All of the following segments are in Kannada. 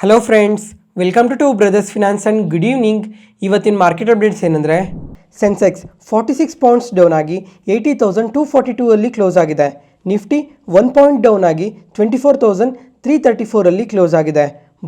Hello friends, welcome to brothers finance and good evening. ಇವತ್ತಿನ ಮಾರ್ಕೆಟ್ ಅಪ್ಡೇಟ್ಸ್ ಏನಂದರೆ, ಸೆನ್ಸೆಕ್ಸ್ 46 ಪಾಯಿಂಟ್ಸ್ ಡೌನ್ ಆಗಿ 80,242 ಅಲ್ಲಿ ಕ್ಲೋಸ್ ಆಗಿದೆ. ನಿಫ್ಟಿ 1 ಪಾಯಿಂಟ್ ಡೌನ್ ಆಗಿ 24,334 ಅಲ್ಲಿ ಕ್ಲೋಸ್ ಆಗಿದೆ.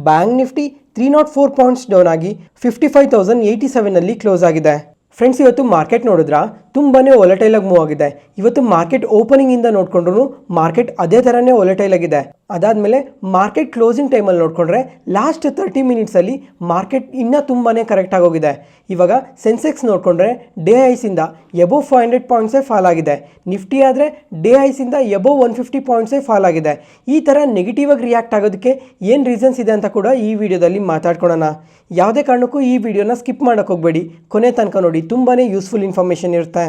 ಬ್ಯಾಂಕ್ ನಿಫ್ಟಿ 304 ಪಾಯಿಂಟ್ಸ್ ಡೌನ್ ಆಗಿ 55,087 ಅಲ್ಲಿ ಕ್ಲೋಸ್ ಆಗಿದೆ. ಫ್ರೆಂಡ್ಸ್, ಇವತ್ತು ಮಾರ್ಕೆಟ್ ನೋಡಿದ್ರಾ ತುಂಬಾ ವೊಲಟೈಲ್ ಆಗಿ ಮೂವ್ ಆಗಿದೆ. ಇವತ್ತು ಮಾರ್ಕೆಟ್ ಓಪನಿಂಗ್ ಇಂದ ನೋಡಿಕೊಂಡ್ರು ಮಾರ್ಕೆಟ್ ಅದೇ ಥರನೇ ವೊಲಟೈಲ್ ಆಗಿದೆ. ಅದಾದಮೇಲೆ ಮಾರ್ಕೆಟ್ ಕ್ಲೋಸಿಂಗ್ ಟೈಮಲ್ಲಿ ನೋಡಿಕೊಂಡ್ರೆ ಲಾಸ್ಟ್ 30 ಮಿನಿಟ್ಸಲ್ಲಿ ಮಾರ್ಕೆಟ್ ಇನ್ನೂ ತುಂಬಾ ಕರೆಕ್ಟ್ ಆಗೋಗಿದೆ. ಇವಾಗ ಸೆನ್ಸೆಕ್ಸ್ ನೋಡಿಕೊಂಡ್ರೆ ಡೇ ಐಸಿಂದ ಎಬೋವ್ 500 ಪಾಯಿಂಟ್ಸೇ ಫಾಲ್ ಆಗಿದೆ. ನಿಫ್ಟಿ ಆದರೆ ಡೇ ಐಸಿಂದ ಎಬೋವ್ 150 ಪಾಯಿಂಟ್ಸೇ ಫಾಲ್ ಆಗಿದೆ. ಈ ಥರ ನೆಗೆಟಿವ್ ಆಗಿ ರಿಯಾಕ್ಟ್ ಆಗೋದಕ್ಕೆ ಏನು ರೀಸನ್ಸ್ ಇದೆ ಅಂತ ಕೂಡ ಈ ವಿಡಿಯೋದಲ್ಲಿ ಮಾತಾಡ್ಕೊಳ್ಳೋಣ. ಯಾವುದೇ ಕಾರಣಕ್ಕೂ ಈ ವಿಡಿಯೋನ ಸ್ಕಿಪ್ ಮಾಡೋಕ್ಕೆ ಹೋಗಬೇಡಿ, ಕೊನೆ ತನಕ ನೋಡಿ, ತುಂಬಾ ಯೂಸ್ಫುಲ್ ಇನ್ಫಾರ್ಮೇಷನ್ ಇರುತ್ತೆ.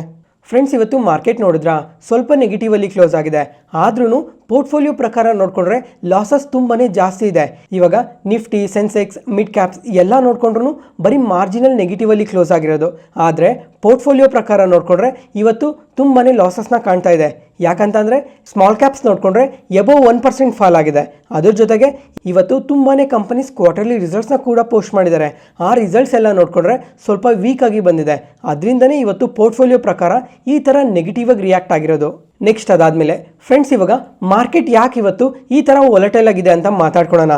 ಫ್ರೆಂಡ್ಸ್, ಇವತ್ತು ಮಾರ್ಕೆಟ್ ನೋಡಿದ್ರಾ ಸ್ವಲ್ಪ ನೆಗೆಟಿವಲ್ಲಿ ಕ್ಲೋಸ್ ಆಗಿದೆ. ಆದ್ರೂ ಪೋರ್ಟ್ಫೋಲಿಯೋ ಪ್ರಕಾರ ನೋಡಿಕೊಂಡ್ರೆ ಲಾಸಸ್ ತುಂಬಾ ಜಾಸ್ತಿ ಇದೆ. ಇವಾಗ ನಿಫ್ಟಿ, ಸೆನ್ಸೆಕ್ಸ್, ಮಿಡ್ ಕ್ಯಾಪ್ಸ್ ಎಲ್ಲ ನೋಡಿಕೊಂಡ್ರು ಬರೀ ಮಾರ್ಜಿನಲ್ ನೆಗೆಟಿವಲ್ಲಿ ಕ್ಲೋಸ್ ಆಗಿರೋದು. ಆದರೆ ಪೋರ್ಟ್ಫೋಲಿಯೋ ಪ್ರಕಾರ ನೋಡಿಕೊಂಡ್ರೆ ಇವತ್ತು ತುಂಬಾ ಲಾಸಸ್ನ ಕಾಣ್ತಾ ಇದೆ. ಯಾಕಂತಂದರೆ ಸ್ಮಾಲ್ ಕ್ಯಾಪ್ಸ್ ನೋಡಿಕೊಂಡ್ರೆ ಎಬೋವ್ 1% ಫಾಲ್ ಆಗಿದೆ. ಅದ್ರ ಜೊತೆಗೆ ಇವತ್ತು ತುಂಬಾ ಕಂಪನೀಸ್ ಕ್ವಾರ್ಟರ್ಲಿ ರಿಸಲ್ಟ್ಸ್ನ ಕೂಡ ಪೋಸ್ಟ್ ಮಾಡಿದ್ದಾರೆ. ಆ ರಿಸಲ್ಟ್ಸ್ ಎಲ್ಲ ನೋಡಿಕೊಂಡ್ರೆ ಸ್ವಲ್ಪ ವೀಕ್ ಆಗಿ ಬಂದಿದೆ. ಅದರಿಂದನೇ ಇವತ್ತು ಪೋರ್ಟ್ಫೋಲಿಯೋ ಪ್ರಕಾರ ಈ ಥರ ನೆಗೆಟಿವ್ ಆಗಿ ರಿಯಾಕ್ಟ್ ಆಗಿರೋದು. ನೆಕ್ಸ್ಟ್ ಅದಾದಮೇಲೆ ಫ್ರೆಂಡ್ಸ್, ಇವಾಗ ಮಾರ್ಕೆಟ್ ಯಾಕೆ ಇವತ್ತು ಈ ಥರ ವೊಲಟೈಲ್ ಆಗಿದೆ ಅಂತ ಮಾತಾಡ್ಕೊಳ್ಳೋಣ.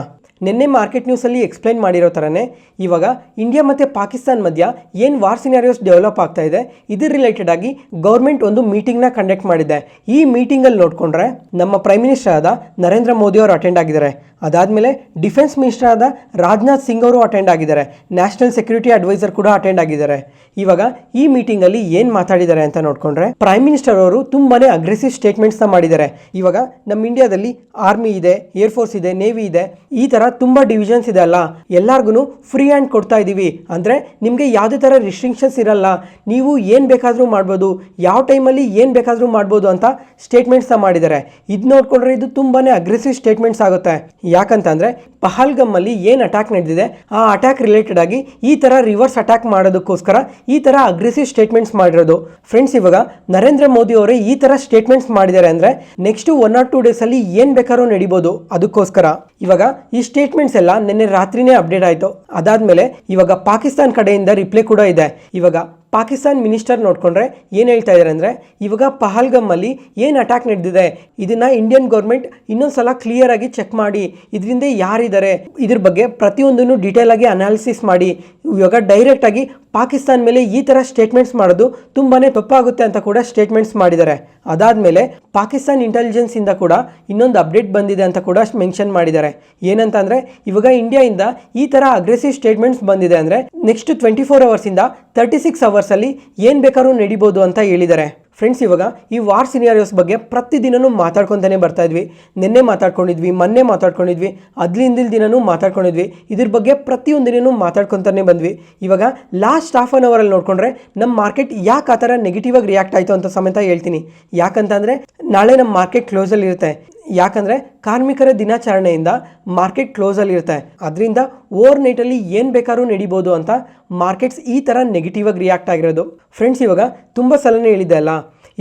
ನಿನ್ನೆ ಮಾರ್ಕೆಟ್ ನ್ಯೂಸಲ್ಲಿ ಎಕ್ಸ್ಪ್ಲೈನ್ ಮಾಡಿರೋ ಥರನೇ ಇವಾಗ ಇಂಡಿಯಾ ಮತ್ತು ಪಾಕಿಸ್ತಾನ ಮಧ್ಯ ಏನು ವಾರ್ ಸಿನಾರಿಯೋಸ್ ಡೆವಲಪ್ ಆಗ್ತಾ ಇದೆ, ಇದ್ರ ರಿಲೇಟೆಡ್ ಆಗಿ ಗೌರ್ಮೆಂಟ್ ಒಂದು ಮೀಟಿಂಗ್ನ ಕಂಡಕ್ಟ್ ಮಾಡಿದೆ. ಈ ಮೀಟಿಂಗಲ್ಲಿ ನೋಡಿಕೊಂಡ್ರೆ ನಮ್ಮ ಪ್ರೈಮ್ ಮಿನಿಸ್ಟರ್ ಆದ ನರೇಂದ್ರ ಮೋದಿ ಅವರು ಅಟೆಂಡ್ ಆಗಿದ್ದಾರೆ. ಅದಾದಮೇಲೆ ಡಿಫೆನ್ಸ್ ಮಿನಿಸ್ಟರ್ ಆದ ರಾಜನಾಥ್ ಸಿಂಗ್ ಅವರು ಅಟೆಂಡ್ ಆಗಿದ್ದಾರೆ. ನ್ಯಾಷನಲ್ ಸೆಕ್ಯೂರಿಟಿ ಅಡ್ವೈಸರ್ ಕೂಡ ಅಟೆಂಡ್ ಆಗಿದ್ದಾರೆ. ಇವಾಗ ಈ ಮೀಟಿಂಗಲ್ಲಿ ಏನು ಮಾತಾಡಿದ್ದಾರೆ ಅಂತ ನೋಡಿಕೊಂಡ್ರೆ, ಪ್ರೈಮ್ ಮಿನಿಸ್ಟರ್ ಅವರು ತುಂಬಾ ಅಗ್ರೆಸಿವ್ ಸ್ಟೇಟ್ಮೆಂಟ್ಸ್ನ ಮಾಡಿದ್ದಾರೆ. ಇವಾಗ ನಮ್ಮ ಇಂಡಿಯಾದಲ್ಲಿ ಆರ್ಮಿ ಇದೆ, ಏರ್ಫೋರ್ಸ್ ಇದೆ, ನೇವಿ ಇದೆ, ಈ ಥರ ತುಂಬ ಡಿವಿಷನ್ಸ್ ಇದೆ ಅಲ್ಲ, ಎಲ್ಲರಿಗೂ ಫ್ರೀ ಹ್ಯಾಂಡ್ ಕೊಡ್ತಾ ಇದ್ದೀವಿ. ಅಂದರೆ ನಿಮಗೆ ಯಾವುದೇ ಥರ ರಿಸ್ಟ್ರಿಕ್ಷನ್ಸ್ ಇರಲ್ಲ, ನೀವು ಏನು ಬೇಕಾದರೂ ಮಾಡ್ಬೋದು, ಯಾವ ಟೈಮಲ್ಲಿ ಏನು ಬೇಕಾದರೂ ಮಾಡ್ಬೋದು ಅಂತ ಸ್ಟೇಟ್ಮೆಂಟ್ಸ್ನ ಮಾಡಿದ್ದಾರೆ. ಇದು ನೋಡಿಕೊಂಡ್ರೆ ಇದು ತುಂಬಾ ಅಗ್ರೆಸಿವ್ ಸ್ಟೇಟ್ಮೆಂಟ್ಸ್ ಆಗುತ್ತೆ. ಯಾಕಂತಂದರೆ ಪಹಲ್ಗಮಲ್ಲಿ ಏನು ಅಟ್ಯಾಕ್ ನಡೆದಿದೆ, ಆ ಅಟ್ಯಾಕ್ ರಿಲೇಟೆಡ್ ಆಗಿ ಈ ಥರ ರಿವರ್ಸ್ ಅಟ್ಯಾಕ್ ಮಾಡೋದಕ್ಕೋಸ್ಕರ ಈ ಥರ ಅಗ್ರೆಸಿವ್ ಸ್ಟೇಟ್ಮೆಂಟ್ಸ್ ಮಾಡಿರೋದು. ಫ್ರೆಂಡ್ಸ್, ಇವಾಗ ನರೇಂದ್ರ ಮೋದಿ ಅವರೇ ಈ ಥರ ಸ್ಟೇಟ್ಮೆಂಟ್ಸ್ ಮಾಡಿದ್ದಾರೆ ಅಂದರೆ ನೆಕ್ಸ್ಟ್ 1 or 2 ಡೇಸಲ್ಲಿ ಏನು ಬೇಕಾದ್ರೂ ನಡಿಬೋದು. ಅದಕ್ಕೋಸ್ಕರ ಇವಾಗ ಈ ಸ್ಟೇಟ್ಮೆಂಟ್ಸ್ ಎಲ್ಲ ನಿನ್ನೆ ರಾತ್ರಿನೇ ಅಪ್ಡೇಟ್ ಆಯಿತು. ಅದಾದಮೇಲೆ ಇವಾಗ ಪಾಕಿಸ್ತಾನ ಕಡೆಯಿಂದ ರಿಪ್ಲೈ ಕೂಡ ಇದೆ. ಇವಾಗ ಪಾಕಿಸ್ತಾನ್ ಮಿನಿಸ್ಟರ್ ನೋಡಿಕೊಂಡ್ರೆ ಏನು ಹೇಳ್ತಾ ಇದ್ದಾರೆ ಅಂದರೆ, ಇವಾಗ ಪಹಲ್ಗಮಲ್ಲಿ ಏನು ಅಟ್ಯಾಕ್ ನಡೆದಿದೆ ಇದನ್ನು ಇಂಡಿಯನ್ ಗೌರ್ಮೆಂಟ್ ಇನ್ನೊಂದು ಸಲ ಕ್ಲಿಯರ್ ಆಗಿ ಚೆಕ್ ಮಾಡಿ, ಇದರಿಂದ ಯಾರಿದ್ದಾರೆ ಇದ್ರ ಬಗ್ಗೆ ಪ್ರತಿಯೊಂದನ್ನು ಡೀಟೇಲ್ ಆಗಿ ಅನಾಲಿಸಿಸ್ ಮಾಡಿ. ಇವಾಗ ಡೈರೆಕ್ಟಾಗಿ ಪಾಕಿಸ್ತಾನ ಮೇಲೆ ಈ ಥರ ಸ್ಟೇಟ್ಮೆಂಟ್ಸ್ ಮಾಡೋದು ತುಂಬಾ ತಪ್ಪಾಗುತ್ತೆ ಅಂತ ಕೂಡ ಸ್ಟೇಟ್ಮೆಂಟ್ಸ್ ಮಾಡಿದ್ದಾರೆ. ಅದಾದಮೇಲೆ ಪಾಕಿಸ್ತಾನ್ ಇಂಟೆಲಿಜೆನ್ಸಿಂದ ಕೂಡ ಇನ್ನೊಂದು ಅಪ್ಡೇಟ್ ಬಂದಿದೆ ಅಂತ ಕೂಡ ಮೆನ್ಷನ್ ಮಾಡಿದ್ದಾರೆ. ಏನಂತ ಅಂದರೆ, ಇವಾಗ ಇಂಡಿಯಾಯಿಂದ ಈ ಥರ ಅಗ್ರೆಸಿವ್ ಸ್ಟೇಟ್ಮೆಂಟ್ಸ್ ಬಂದಿದೆ ಅಂದರೆ ನೆಕ್ಸ್ಟ್ 24 ಅವರ್ಸಿಂದ 36 ಅವರ್ಸಲ್ಲಿ ಏನು ಬೇಕಾದ್ರೂ ನಡಿಬೋದು ಅಂತ ಹೇಳಿದ್ದಾರೆ. ಫ್ರೆಂಡ್ಸ್, ಇವಾಗ ಈ ವಾರ್ ಸಿನಾರಿಯೋಸ್ ಬಗ್ಗೆ ಪ್ರತಿದಿನವೂ ಮಾತಾಡ್ಕೊತಾನೆ ಬರ್ತಾ ಇದ್ವಿ. ನಿನ್ನೆ ಮಾತಾಡ್ಕೊಂಡಿದ್ವಿ, ಮೊನ್ನೆ ಮಾತಾಡ್ಕೊಂಡಿದ್ವಿ, ಅದ್ಲಿಂದಿನ ದಿನವೂ ಮಾತಾಡ್ಕೊಂಡಿದ್ವಿ. ಇದ್ರ ಬಗ್ಗೆ ಪ್ರತಿಯೊಂದು ದಿನವೂ ಮಾತಾಡ್ಕೊತಾನೆ ಬಂದ್ವಿ. ಇವಾಗ ಲಾಸ್ಟ್ ಹಾಫ್ ಆನ್ ಅವರಲ್ಲಿ ನೋಡಿಕೊಂಡ್ರೆ ನಮ್ಮ ಮಾರ್ಕೆಟ್ ಯಾಕೆ ಆ ಥರ ನೆಗೆಟಿವ್ ಆಗಿ ರಿಯಾಕ್ಟ್ ಆಯಿತು ಅಂತ ಸಮೇತ ಹೇಳ್ತೀನಿ. ಯಾಕಂತಂದರೆ ನಾಳೆ ನಮ್ಮ ಮಾರ್ಕೆಟ್ ಕ್ಲೋಸಲ್ಲಿ ಇರುತ್ತೆ. ಯಾಕಂದರೆ ಕಾರ್ಮಿಕರ ದಿನಾಚರಣೆಯಿಂದ ಮಾರ್ಕೆಟ್ ಕ್ಲೋಸಲ್ಲಿ ಇರುತ್ತೆ. ಅದರಿಂದ ಓವರ್ ನೈಟಲ್ಲಿ ಏನು ಬೇಕಾದ್ರೂ ನಡಿಬೋದು ಅಂತ ಮಾರ್ಕೆಟ್ಸ್ ಈ ಥರ ನೆಗೆಟಿವ್ ಆಗಿ ರಿಯಾಕ್ಟ್ ಆಗಿರೋದು. ಫ್ರೆಂಡ್ಸ್, ಇವಾಗ ತುಂಬ ಸಲನೇ ಹೇಳಿದೆ ಅಲ್ಲ,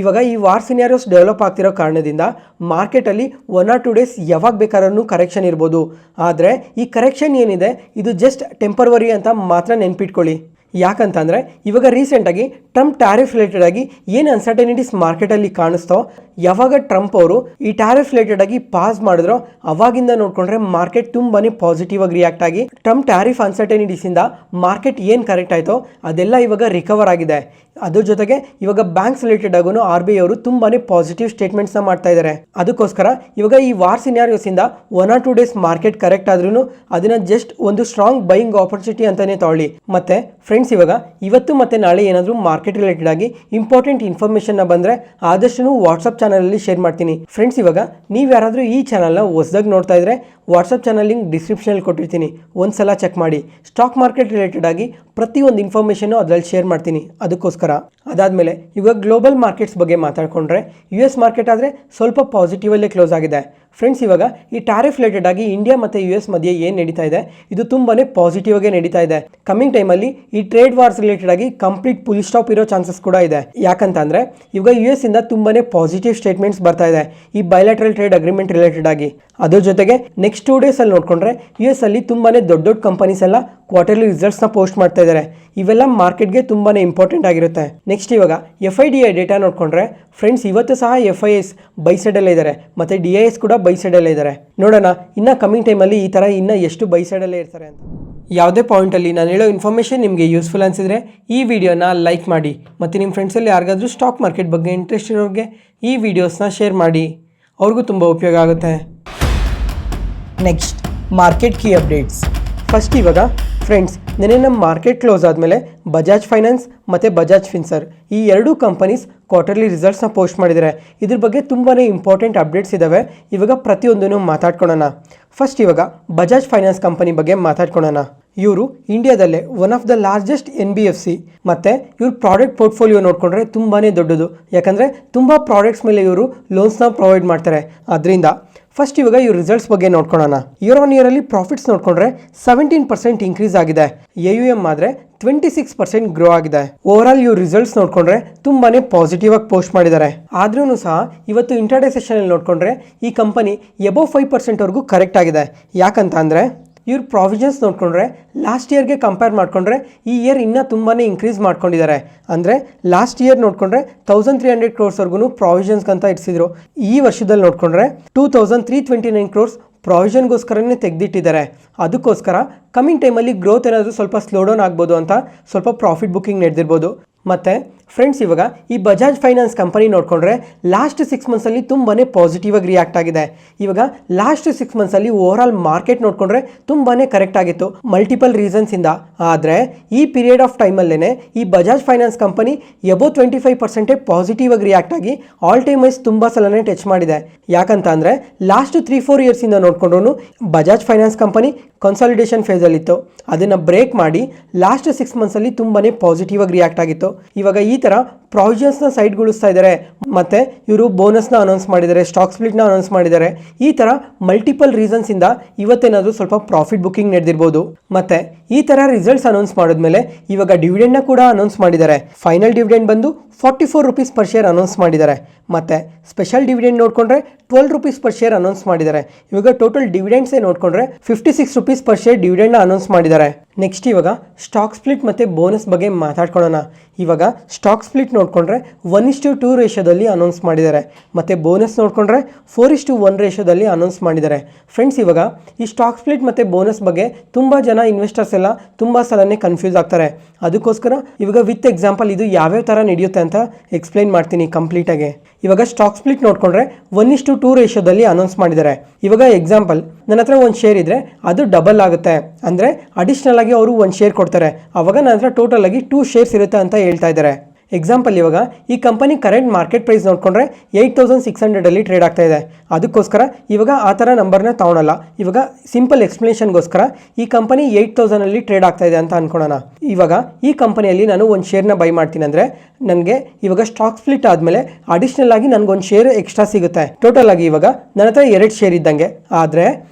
ಇವಾಗ ಈ ವಾರ್ ಸಿನಾರಿಯೋಸ್ ಡೆವಲಪ್ ಆಗ್ತಿರೋ ಕಾರಣದಿಂದ ಮಾರ್ಕೆಟಲ್ಲಿ 1 or 2 ಡೇಸ್ ಯಾವಾಗ ಬೇಕಾದ್ರೂ ಕರೆಕ್ಷನ್ ಇರ್ಬೋದು. ಆದರೆ ಈ ಕರೆಕ್ಷನ್ ಏನಿದೆ ಇದು ಜಸ್ಟ್ ಟೆಂಪರವರಿ ಅಂತ ಮಾತ್ರ ನೆನ್ಪಿಟ್ಕೊಳ್ಳಿ. ಯಾಕಂತಂದರೆ ಇವಾಗ ರೀಸೆಂಟಾಗಿ ಟ್ರಂಪ್ ಟ್ಯಾರಿಫ್ ರಿಲೇಟೆಡ್ ಆಗಿ ಏನು ಅನ್ಸರ್ಟನಿಟೀಸ್ ಮಾರ್ಕೆಟಲ್ಲಿ ಕಾಣಿಸ್ತೋ, ಯಾವಾಗ ಟ್ರಂಪ್ ಅವರು ಈ ಟ್ಯಾರಿಫ್ ರಿಲೇಟೆಡ್ ಆಗಿ ಪಾಸ್ ಮಾಡಿದ್ರೋ ಅವಾಗಿಂದ ನೋಡಿಕೊಂಡ್ರೆ ಮಾರ್ಕೆಟ್ ತುಂಬಾ ಪಾಸಿಟಿವ್ ಆಗಿ ರಿಯಾಕ್ಟ್ ಆಗಿ ಟ್ರಂಪ್ ಟ್ಯಾರಿಫ್ ಅನ್ಸರ್ಟನಿಟೀಸಿಂದ ಮಾರ್ಕೆಟ್ ಏನು ಕರೆಕ್ಟ್ ಆಯಿತೋ ಅದೆಲ್ಲ ಇವಾಗ ರಿಕವರ್ ಆಗಿದೆ. ಅದ್ರ ಜೊತೆಗೆ ಇವಾಗ ಬ್ಯಾಂಕ್ಸ್ ರಿಲೇಟೆಡ್ ಆಗೂ RBI ಅವರು ತುಂಬಾ ಪಾಸಿಟಿವ್ ಸ್ಟೇಟ್ಮೆಂಟ್ಸ್ನ ಮಾಡ್ತಾ ಇದ್ದಾರೆ. ಅದಕ್ಕೋಸ್ಕರ ಇವಾಗ ಈ ವಾರ್ ಸಿನಾರಿಯೋಸಿಂದ 1 or 2 ಡೇಸ್ ಮಾರ್ಕೆಟ್ ಕರೆಕ್ಟ್ ಆದ್ರೂ ಅದನ್ನ ಜಸ್ಟ್ ಒಂದು ಸ್ಟ್ರಾಂಗ್ ಬೈಯಿಂಗ್ ಆಪರ್ಚುನಿಟಿ ಅಂತಾನೆ ತಗೊಳ್ಳಿ. ಮತ್ತೆ ಫ್ರೆಂಡ್ಸ್, ಇವಾಗ ಇವತ್ತು ಮತ್ತು ನಾಳೆ ಏನಾದರೂ ಮಾರ್ಕೆಟ್ ರಿಲೇಟೆಡ್ ಆಗಿ ಇಂಪಾರ್ಟೆಂಟ್ ಇನ್ಫಾರ್ಮೇಷನ್ನ ಬಂದರೆ ಆದಷ್ಟು ವಾಟ್ಸಪ್ ಚಾನಲಲ್ಲಿ ಶೇರ್ ಮಾಡ್ತೀನಿ. ಫ್ರೆಂಡ್ಸ್, ಇವಾಗ ನೀವು ಯಾರಾದರೂ ಈ ಚಾನಲ್ನ ಹೊಸದಾಗಿ ನೋಡ್ತಾ ಇದ್ರೆ ವಾಟ್ಸಪ್ ಚಾನಲ್ ಲಿಂಕ್ ಡಿಸ್ಕ್ರಿಪ್ಷನಲ್ಲಿ ಕೊಟ್ಟಿರ್ತೀನಿ, ಒಂದ್ಸಲ ಚೆಕ್ ಮಾಡಿ. ಸ್ಟಾಕ್ ಮಾರ್ಕೆಟ್ ರಿಲೇಟೆಡ್ ಆಗಿ ಪ್ರತಿಯೊಂದು ಇನ್ಫಾರ್ಮೇಷನ್ನು ಅದರಲ್ಲಿ ಶೇರ್ ಮಾಡ್ತೀನಿ. ಅದಕ್ಕೋಸ್ಕರ ಅದಾದಮೇಲೆ ಇವಾಗ ಗ್ಲೋಬಲ್ ಮಾರ್ಕೆಟ್ಸ್ ಬಗ್ಗೆ ಮಾತಾಡಿಕೊಂಡ್ರೆ US ಮಾರ್ಕೆಟ್ ಆದರೆ ಸ್ವಲ್ಪ ಪಾಸಿಟಿವಲ್ಲೇ ಕ್ಲೋಸ್ ಆಗಿದೆ. ಫ್ರೆಂಡ್ಸ್, ಇವಾಗ ಈ ಟ್ಯಾರಿಫ್ ರಿಲೇಟೆಡ್ ಆಗಿ ಇಂಡಿಯಾ ಮತ್ತು US ಮಧ್ಯೆ ಏನು ನಡೀತಾ ಇದೆ, ಇದು ತುಂಬಾ ಪಾಸಿಟಿವ್ ಆಗಿ ನಡೀತಾ ಇದೆ. ಕಮಿಂಗ್ ಟೈಮಲ್ಲಿ ಈ ಟ್ರೇಡ್ ವಾರ್ಸ್ ರಿಲೇಟೆಡ್ ಆಗಿ ಕಂಪ್ಲೀಟ್ ಫುಲ್ ಸ್ಟಾಪ್ ಇರೋ ಚಾನ್ಸಸ್ ಕೂಡ ಇದೆ. ಯಾಕಂತಂದರೆ ಇವಾಗ US ಇಂದ ತುಂಬಾ ಪಾಸಿಟಿವ್ ಸ್ಟೇಟ್ಮೆಂಟ್ಸ್ ಬರ್ತಾ ಇದೆ ಈ ಬೈಲ್ಯಾಟ್ರಲ್ ಟ್ರೇಡ್ ಅಗ್ರಿಮೆಂಟ್ ರಿಲೇಟೆಡ್ ಆಗಿ. ಅದ್ರ ಜೊತೆಗೆ ನೆಕ್ಸ್ಟ್ 2 days ಅಲ್ಲಿ ನೋಡಿಕೊಂಡ್ರೆ US ಅಲ್ಲಿ ತುಂಬಾ ದೊಡ್ಡ ಕಂಪನೀಸ್ ಎಲ್ಲ ಕ್ವಾರ್ಟರ್ಲಿ ರಿಸಲ್ಟ್ಸ್ನ ಪೋಸ್ಟ್ ಮಾಡ್ತಾ ಇದ್ದಾರೆ. ಇವೆಲ್ಲ ಮಾರ್ಕೆಟ್ಗೆ ತುಂಬಾ ಇಂಪಾರ್ಟೆಂಟ್ ಆಗಿರುತ್ತೆ. ನೆಕ್ಸ್ಟ್ ಇವಾಗ FIDI ಡೇಟಾ ನೋಡಿಕೊಂಡ್ರೆ ಫ್ರೆಂಡ್ಸ್, ಇವತ್ತು ಸಹ FIIs ಬೈ ಸೈಡಲ್ಲೇ ಇದ್ದಾರೆ ಮತ್ತು DIs ಕೂಡ ಬೈ ಸೈಡಲ್ಲೇ ಇದ್ದಾರೆ. ನೋಡೋಣ ಇನ್ನು ಕಮಿಂಗ್ ಟೈಮಲ್ಲಿ ಈ ಥರ ಇನ್ನೂ ಎಷ್ಟು ಬೈ ಸೈಡಲ್ಲೇ ಇರ್ತಾರೆ ಅಂತ. ಯಾವುದೇ ಪಾಯಿಂಟಲ್ಲಿ ನಾನು ಹೇಳೋ ಇನ್ಫಾರ್ಮೇಷನ್ ನಿಮಗೆ ಯೂಸ್ಫುಲ್ ಅನಿಸಿದರೆ ಈ ವಿಡಿಯೋನ ಲೈಕ್ ಮಾಡಿ ಮತ್ತು ನಿಮ್ಮ ಫ್ರೆಂಡ್ಸಲ್ಲಿ ಯಾರಿಗಾದ್ರೂ ಸ್ಟಾಕ್ ಮಾರ್ಕೆಟ್ ಬಗ್ಗೆ ಇಂಟ್ರೆಸ್ಟ್ ಇರೋರಿಗೆ ಈ ವಿಡಿಯೋಸ್ನ ಶೇರ್ ಮಾಡಿ, ಅವ್ರಿಗೂ ತುಂಬ ಉಪಯೋಗ ಆಗುತ್ತೆ. Next market key updates. First ಇವಾಗ ಫ್ರೆಂಡ್ಸ್, ನೆನ್ನೆ ನಮ್ಮ ಮಾರ್ಕೆಟ್ ಕ್ಲೋಸ್ ಆದಮೇಲೆ ಬಜಾಜ್ ಫೈನಾನ್ಸ್ ಮತ್ತು ಬಜಾಜ್ ಫಿನ್ಸರ್ ಈ ಎರಡೂ ಕಂಪನೀಸ್ ಕ್ವಾರ್ಟರ್ಲಿ ರಿಸಲ್ಟ್ಸ್ನ ಪೋಸ್ಟ್ ಮಾಡಿದ್ದಾರೆ. ಇದ್ರ ಬಗ್ಗೆ ತುಂಬಾ ಇಂಪಾರ್ಟೆಂಟ್ ಅಪ್ಡೇಟ್ಸ್ ಇದ್ದಾವೆ. ಇವಾಗ ಪ್ರತಿಯೊಂದನ್ನು ಮಾತಾಡ್ಕೊಳ್ಳೋಣ. ಫಸ್ಟ್ ಇವಾಗ ಬಜಾಜ್ ಫೈನಾನ್ಸ್ ಕಂಪನಿ ಬಗ್ಗೆ ಮಾತಾಡ್ಕೊಳ್ಳೋಣ. ಇವರು ಇಂಡಿಯಾದಲ್ಲೇ one of the largest NBFC ಮತ್ತು ಇವ್ರ ಪ್ರಾಡಕ್ಟ್ ಪೋರ್ಟ್ಫೋಲಿಯೋ ನೋಡಿಕೊಂಡ್ರೆ ತುಂಬಾ ದೊಡ್ಡದು. ಯಾಕಂದರೆ ತುಂಬ ಪ್ರಾಡಕ್ಟ್ಸ್ ಮೇಲೆ ಇವರು ಲೋನ್ಸ್ನ ಪ್ರೊವೈಡ್ ಮಾಡ್ತಾರೆ. ಅದರಿಂದ ಫಸ್ಟ್ ಇವಾಗ ಇವ್ರ ರಿಸಲ್ಟ್ಸ್ ಬಗ್ಗೆ ನೋಡ್ಕೊಳ್ಳೋಣ. ಇಯರ್ ಆನ್ ಇಯರಲ್ಲಿ ಪ್ರಾಫಿಟ್ಸ್ ನೋಡಿಕೊಂಡ್ರೆ 17% ಇನ್ಕ್ರೀಸ್ ಆಗಿದೆ. AUM ಆದರೆ 26% ಗ್ರೋ ಆಗಿದೆ. ಓವರಾಲ್ ಇವ್ರ ರಿಸಲ್ಟ್ಸ್ ನೋಡಿಕೊಂಡ್ರೆ ತುಂಬಾ ಪಾಸಿಟಿವ್ ಆಗಿ ಪೋಸ್ಟ್ ಮಾಡಿದ್ದಾರೆ. ಆದ್ರೂ ಸಹ ಇವತ್ತು ಇಂಟರ್ಡೇ ಸೆಷನಲ್ಲಿ ನೋಡಿಕೊಂಡ್ರೆ ಈ ಕಂಪನಿ ಎಬೋವ್ 5%ವರೆಗೂ ಕರೆಕ್ಟ್ ಆಗಿದೆ. ಯಾಕಂತ ಅಂದರೆ ಇವ್ರ ಪ್ರಾವಿಷನ್ಸ್ ನೋಡಿಕೊಂಡ್ರೆ ಲಾಸ್ಟ್ ಇಯರ್ಗೆ ಕಂಪೇರ್ ಮಾಡಿಕೊಂಡ್ರೆ ಈ ಇಯರ್ ಇನ್ನೂ ತುಂಬಾ ಇನ್ಕ್ರೀಸ್ ಮಾಡ್ಕೊಂಡಿದ್ದಾರೆ. ಅಂದರೆ ಲಾಸ್ಟ್ ಇಯರ್ ನೋಡಿಕೊಂಡ್ರೆ 1300 crores ಪ್ರಾವಿಷನ್ಸ್ ಅಂತ ಇಡಿಸಿದ್ರು. ಈ ವರ್ಷದಲ್ಲಿ ನೋಡಿಕೊಂಡ್ರೆ 2329 crores ಪ್ರಾವಿಷನ್ಗೋಸ್ಕರನೇ ತೆಗೆದಿಟ್ಟಿದ್ದಾರೆ. ಅದಕ್ಕೋಸ್ಕರ ಕಮಿಂಗ್ ಟೈಮಲ್ಲಿ ಗ್ರೋತ್ ಏನಾದರೂ ಸ್ವಲ್ಪ ಸ್ಲೋ ಡೌನ್ ಆಗ್ಬೋದು ಅಂತ ಸ್ವಲ್ಪ ಪ್ರಾಫಿಟ್ ಬುಕ್ಕಿಂಗ್ ನಡೆದಿರ್ಬೋದು. ಮತ್ತು ಫ್ರೆಂಡ್ಸ್, ಇವಾಗ ಈ ಬಜಾಜ್ ಫೈನಾನ್ಸ್ ಕಂಪನಿ ನೋಡಿಕೊಂಡ್ರೆ ಲಾಸ್ಟ್ 6 monthsಲ್ಲಿ ತುಂಬಾ ಪಾಸಿಟಿವ್ ಆಗಿ ರಿಯಾಕ್ಟ್ ಆಗಿದೆ. ಇವಾಗ ಲಾಸ್ಟ್ 6 monthsಲ್ಲಿ ಓವರಾಲ್ ಮಾರ್ಕೆಟ್ ನೋಡಿಕೊಂಡ್ರೆ ತುಂಬಾ ಕರೆಕ್ಟ್ ಆಗಿತ್ತು ಮಲ್ಟಿಪಲ್ ರೀಸನ್ಸಿಂದ. ಆದರೆ ಈ ಪೀರಿಯಡ್ ಆಫ್ ಟೈಮಲ್ಲೇ ಈ Bajaj finance company above 25% positive ಆಗಿ ರಿಯಾಕ್ಟ್ ಆಗಿ ಆಲ್ ಟೈಮ್ ವೈಸ್ ತುಂಬ ಸಲನೇ ಟಚ್ ಮಾಡಿದೆ. ಯಾಕಂತ ಅಂದರೆ ಲಾಸ್ಟ್ 3-4 ಇಯರ್ಸಿಂದ ನೋಡಿಕೊಂಡ್ರು ಬಜಾಜ್ ಫೈನಾನ್ಸ್ ಕಂಪನಿ ಕನ್ಸಾಲಿಡೇಷನ್ ಫೇಸಲ್ಲಿತ್ತು. ಅದನ್ನು ಬ್ರೇಕ್ ಮಾಡಿ ಲಾಸ್ಟ್ 6 monthsಲ್ಲಿ ತುಂಬಾ ಪಾಸಿಟಿವ್ ಆಗಿ ರಿಯಾಕ್ಟ್ ಆಗಿತ್ತು. ಇವಾಗ ಈ ಥರ ಪ್ರಾವಿಷನ್ಸ್ನ ಸೈಡ್ಗೊಳಿಸ್ತಾ ಇದ್ದಾರೆ ಮತ್ತು ಇವರು ಬೋನಸ್ನ ಅನೌನ್ಸ್ ಮಾಡಿದ್ದಾರೆ, ಸ್ಟಾಕ್ ಸ್ಪ್ಲಿಟ್ನ ಅನೌನ್ಸ್ ಮಾಡಿದ್ದಾರೆ. ಈ ಥರ ಮಲ್ಟಿಪಲ್ ರೀಸನ್ಸಿಂದ ಇವತ್ತೇನಾದರೂ ಸ್ವಲ್ಪ ಪ್ರಾಫಿಟ್ ಬುಕ್ಕಿಂಗ್ ನಡೆದಿರ್ಬೋದು. ಮತ್ತು ಈ ಥರ ರಿಸಲ್ಟ್ಸ್ ಅನೌನ್ಸ್ ಮಾಡಿದ್ಮೇಲೆ ಇವಾಗ ಡಿವಿಡೆಂಡ್ನ ಕೂಡ ಅನೌನ್ಸ್ ಮಾಡಿದ್ದಾರೆ. ಫೈನಲ್ ಡಿವಿಡೆಂಡ್ ಬಂದು 44 rupees per share ಅನೌನ್ಸ್ ಮಾಡಿದ್ದಾರೆ. ಮತ್ತು ಸ್ಪೆಷಲ್ ಡಿವಿಡೆಂಡ್ ನೋಡಿಕೊಂಡ್ರೆ 12 rupees per share ಅನೌನ್ಸ್ ಮಾಡಿದ್ದಾರೆ. ಇವಾಗ ಟೋಟಲ್ ಡಿವಿಡೆಂಡ್ಸೇ ನೋಡಿಕೊಂಡ್ರೆ 56 rupees per share ಡಿವಿಡೆಂಡ್ನ ಅನೌನ್ಸ್ ಮಾಡಿದ್ದಾರೆ. ನೆಕ್ಸ್ಟ್ ಇವಾಗ ಸ್ಟಾಕ್ ಸ್ಪ್ಲಿಟ್ ಮತ್ತು ಬೋನಸ್ ಬಗ್ಗೆ ಮಾತಾಡ್ಕೊಳ್ಳೋಣ. ಇವಾಗ ಸ್ಟಾಕ್ ಸ್ಪ್ಲಿಟ್ ನೋಡಿಕೊಂಡ್ರೆ 1:2 ರೇಷಿಯೋದಲ್ಲಿ ಅನೌನ್ಸ್ ಮಾಡಿದ್ದಾರೆ ಮತ್ತು ಬೋನಸ್ ನೋಡಿಕೊಂಡ್ರೆ 4:1 ರೇಷಿಯೋದಲ್ಲಿ ಅನೌನ್ಸ್ ಮಾಡಿದ್ದಾರೆ. ಫ್ರೆಂಡ್ಸ್, ಇವಾಗ ಈ ಸ್ಟಾಕ್ ಸ್ಪ್ಲಿಟ್ ಮತ್ತು ಬೋನಸ್ ಬಗ್ಗೆ ತುಂಬ ಜನ ಇನ್ವೆಸ್ಟರ್ಸ್ ಎಲ್ಲ ತುಂಬ ಸಲನೇ ಕನ್ಫ್ಯೂಸ್ ಆಗ್ತಾರೆ. ಅದಕ್ಕೋಸ್ಕರ ಇವಾಗ ವಿತ್ ಎಕ್ಸಾಂಪಲ್ ಇದು ಯಾವ್ಯಾವ ಥರ ನಡೆಯುತ್ತೆ ಅಂತ ಎಕ್ಸ್ಪ್ಲೈನ್ ಮಾಡ್ತೀನಿ ಕಂಪ್ಲೀಟಾಗಿ. ಇವಾಗ ಸ್ಟಾಕ್ ಸ್ಪ್ಲಿಟ್ ನೋಡಿಕೊಂಡ್ರೆ 1:2 ರೇಷಿಯೋದಲ್ಲಿ ಅನೌನ್ಸ್ ಮಾಡಿದ್ದಾರೆ. ಇವಾಗ ಎಕ್ಸಾಂಪಲ್, ನನ್ನ ಹತ್ರ ಒಂದು ಶೇರ್ ಇದ್ದರೆ ಅದು ಡಬಲ್ ಆಗುತ್ತೆ. ಅಂದರೆ ಅಡಿಷ್ನಲ್ ಆಗಿ ಅವರು ಒಂದು ಶೇರ್ ಕೊಡ್ತಾರೆ. ಆವಾಗ ನನ್ನ ಹತ್ರ ಟೋಟಲ್ ಆಗಿ 2 shares ಇರುತ್ತೆ ಅಂತ ಹೇಳ್ತಾ ಇದ್ದಾರೆ. ಎಕ್ಸಾಂಪಲ್, ಇವಾಗ ಈ ಕಂಪನಿ ಕರೆಂಟ್ ಮಾರ್ಕೆಟ್ ಪ್ರೈಸ್ ನೋಡಿಕೊಂಡ್ರೆ 8600 ಟ್ರೇಡ್ ಆಗ್ತಾ ಇದೆ. ಅದಕ್ಕೋಸ್ಕರ ಇವಾಗ ಆ ಥರ ನಂಬರ್ನ ತೊಗೊಳಲ್ಲ. ಇವಾಗ ಸಿಂಪಲ್ ಎಕ್ಸ್ಪ್ಲನೇಷನ್ಗೋಸ್ಕರ ಈ ಕಂಪನಿ 8000 ಟ್ರೇಡ್ ಆಗ್ತಾ ಇದೆ ಅಂತ ಅನ್ಕೊಳ್ಳೋಣ. ಇವಾಗ ಈ ಕಂಪನಿಯಲ್ಲಿ ನಾನು ಒಂದು ಶೇರ್ನ ಬೈ ಮಾಡ್ತೀನಿ ಅಂದರೆ ನನಗೆ ಇವಾಗ ಸ್ಟಾಕ್ ಸ್ಪ್ಲಿಟ್ ಆದಮೇಲೆ ಅಡಿಷ್ನಲ್ ಆಗಿ ನನಗೊಂದು ಶೇರ್ ಎಕ್ಸ್ಟ್ರಾ ಸಿಗುತ್ತೆ. ಟೋಟಲ್ ಆಗಿ ಇವಾಗ ನನ್ನ ಹತ್ರ 2 ಶೇರ್ ಇದ್ದಂಗೆ. ಆದರೆ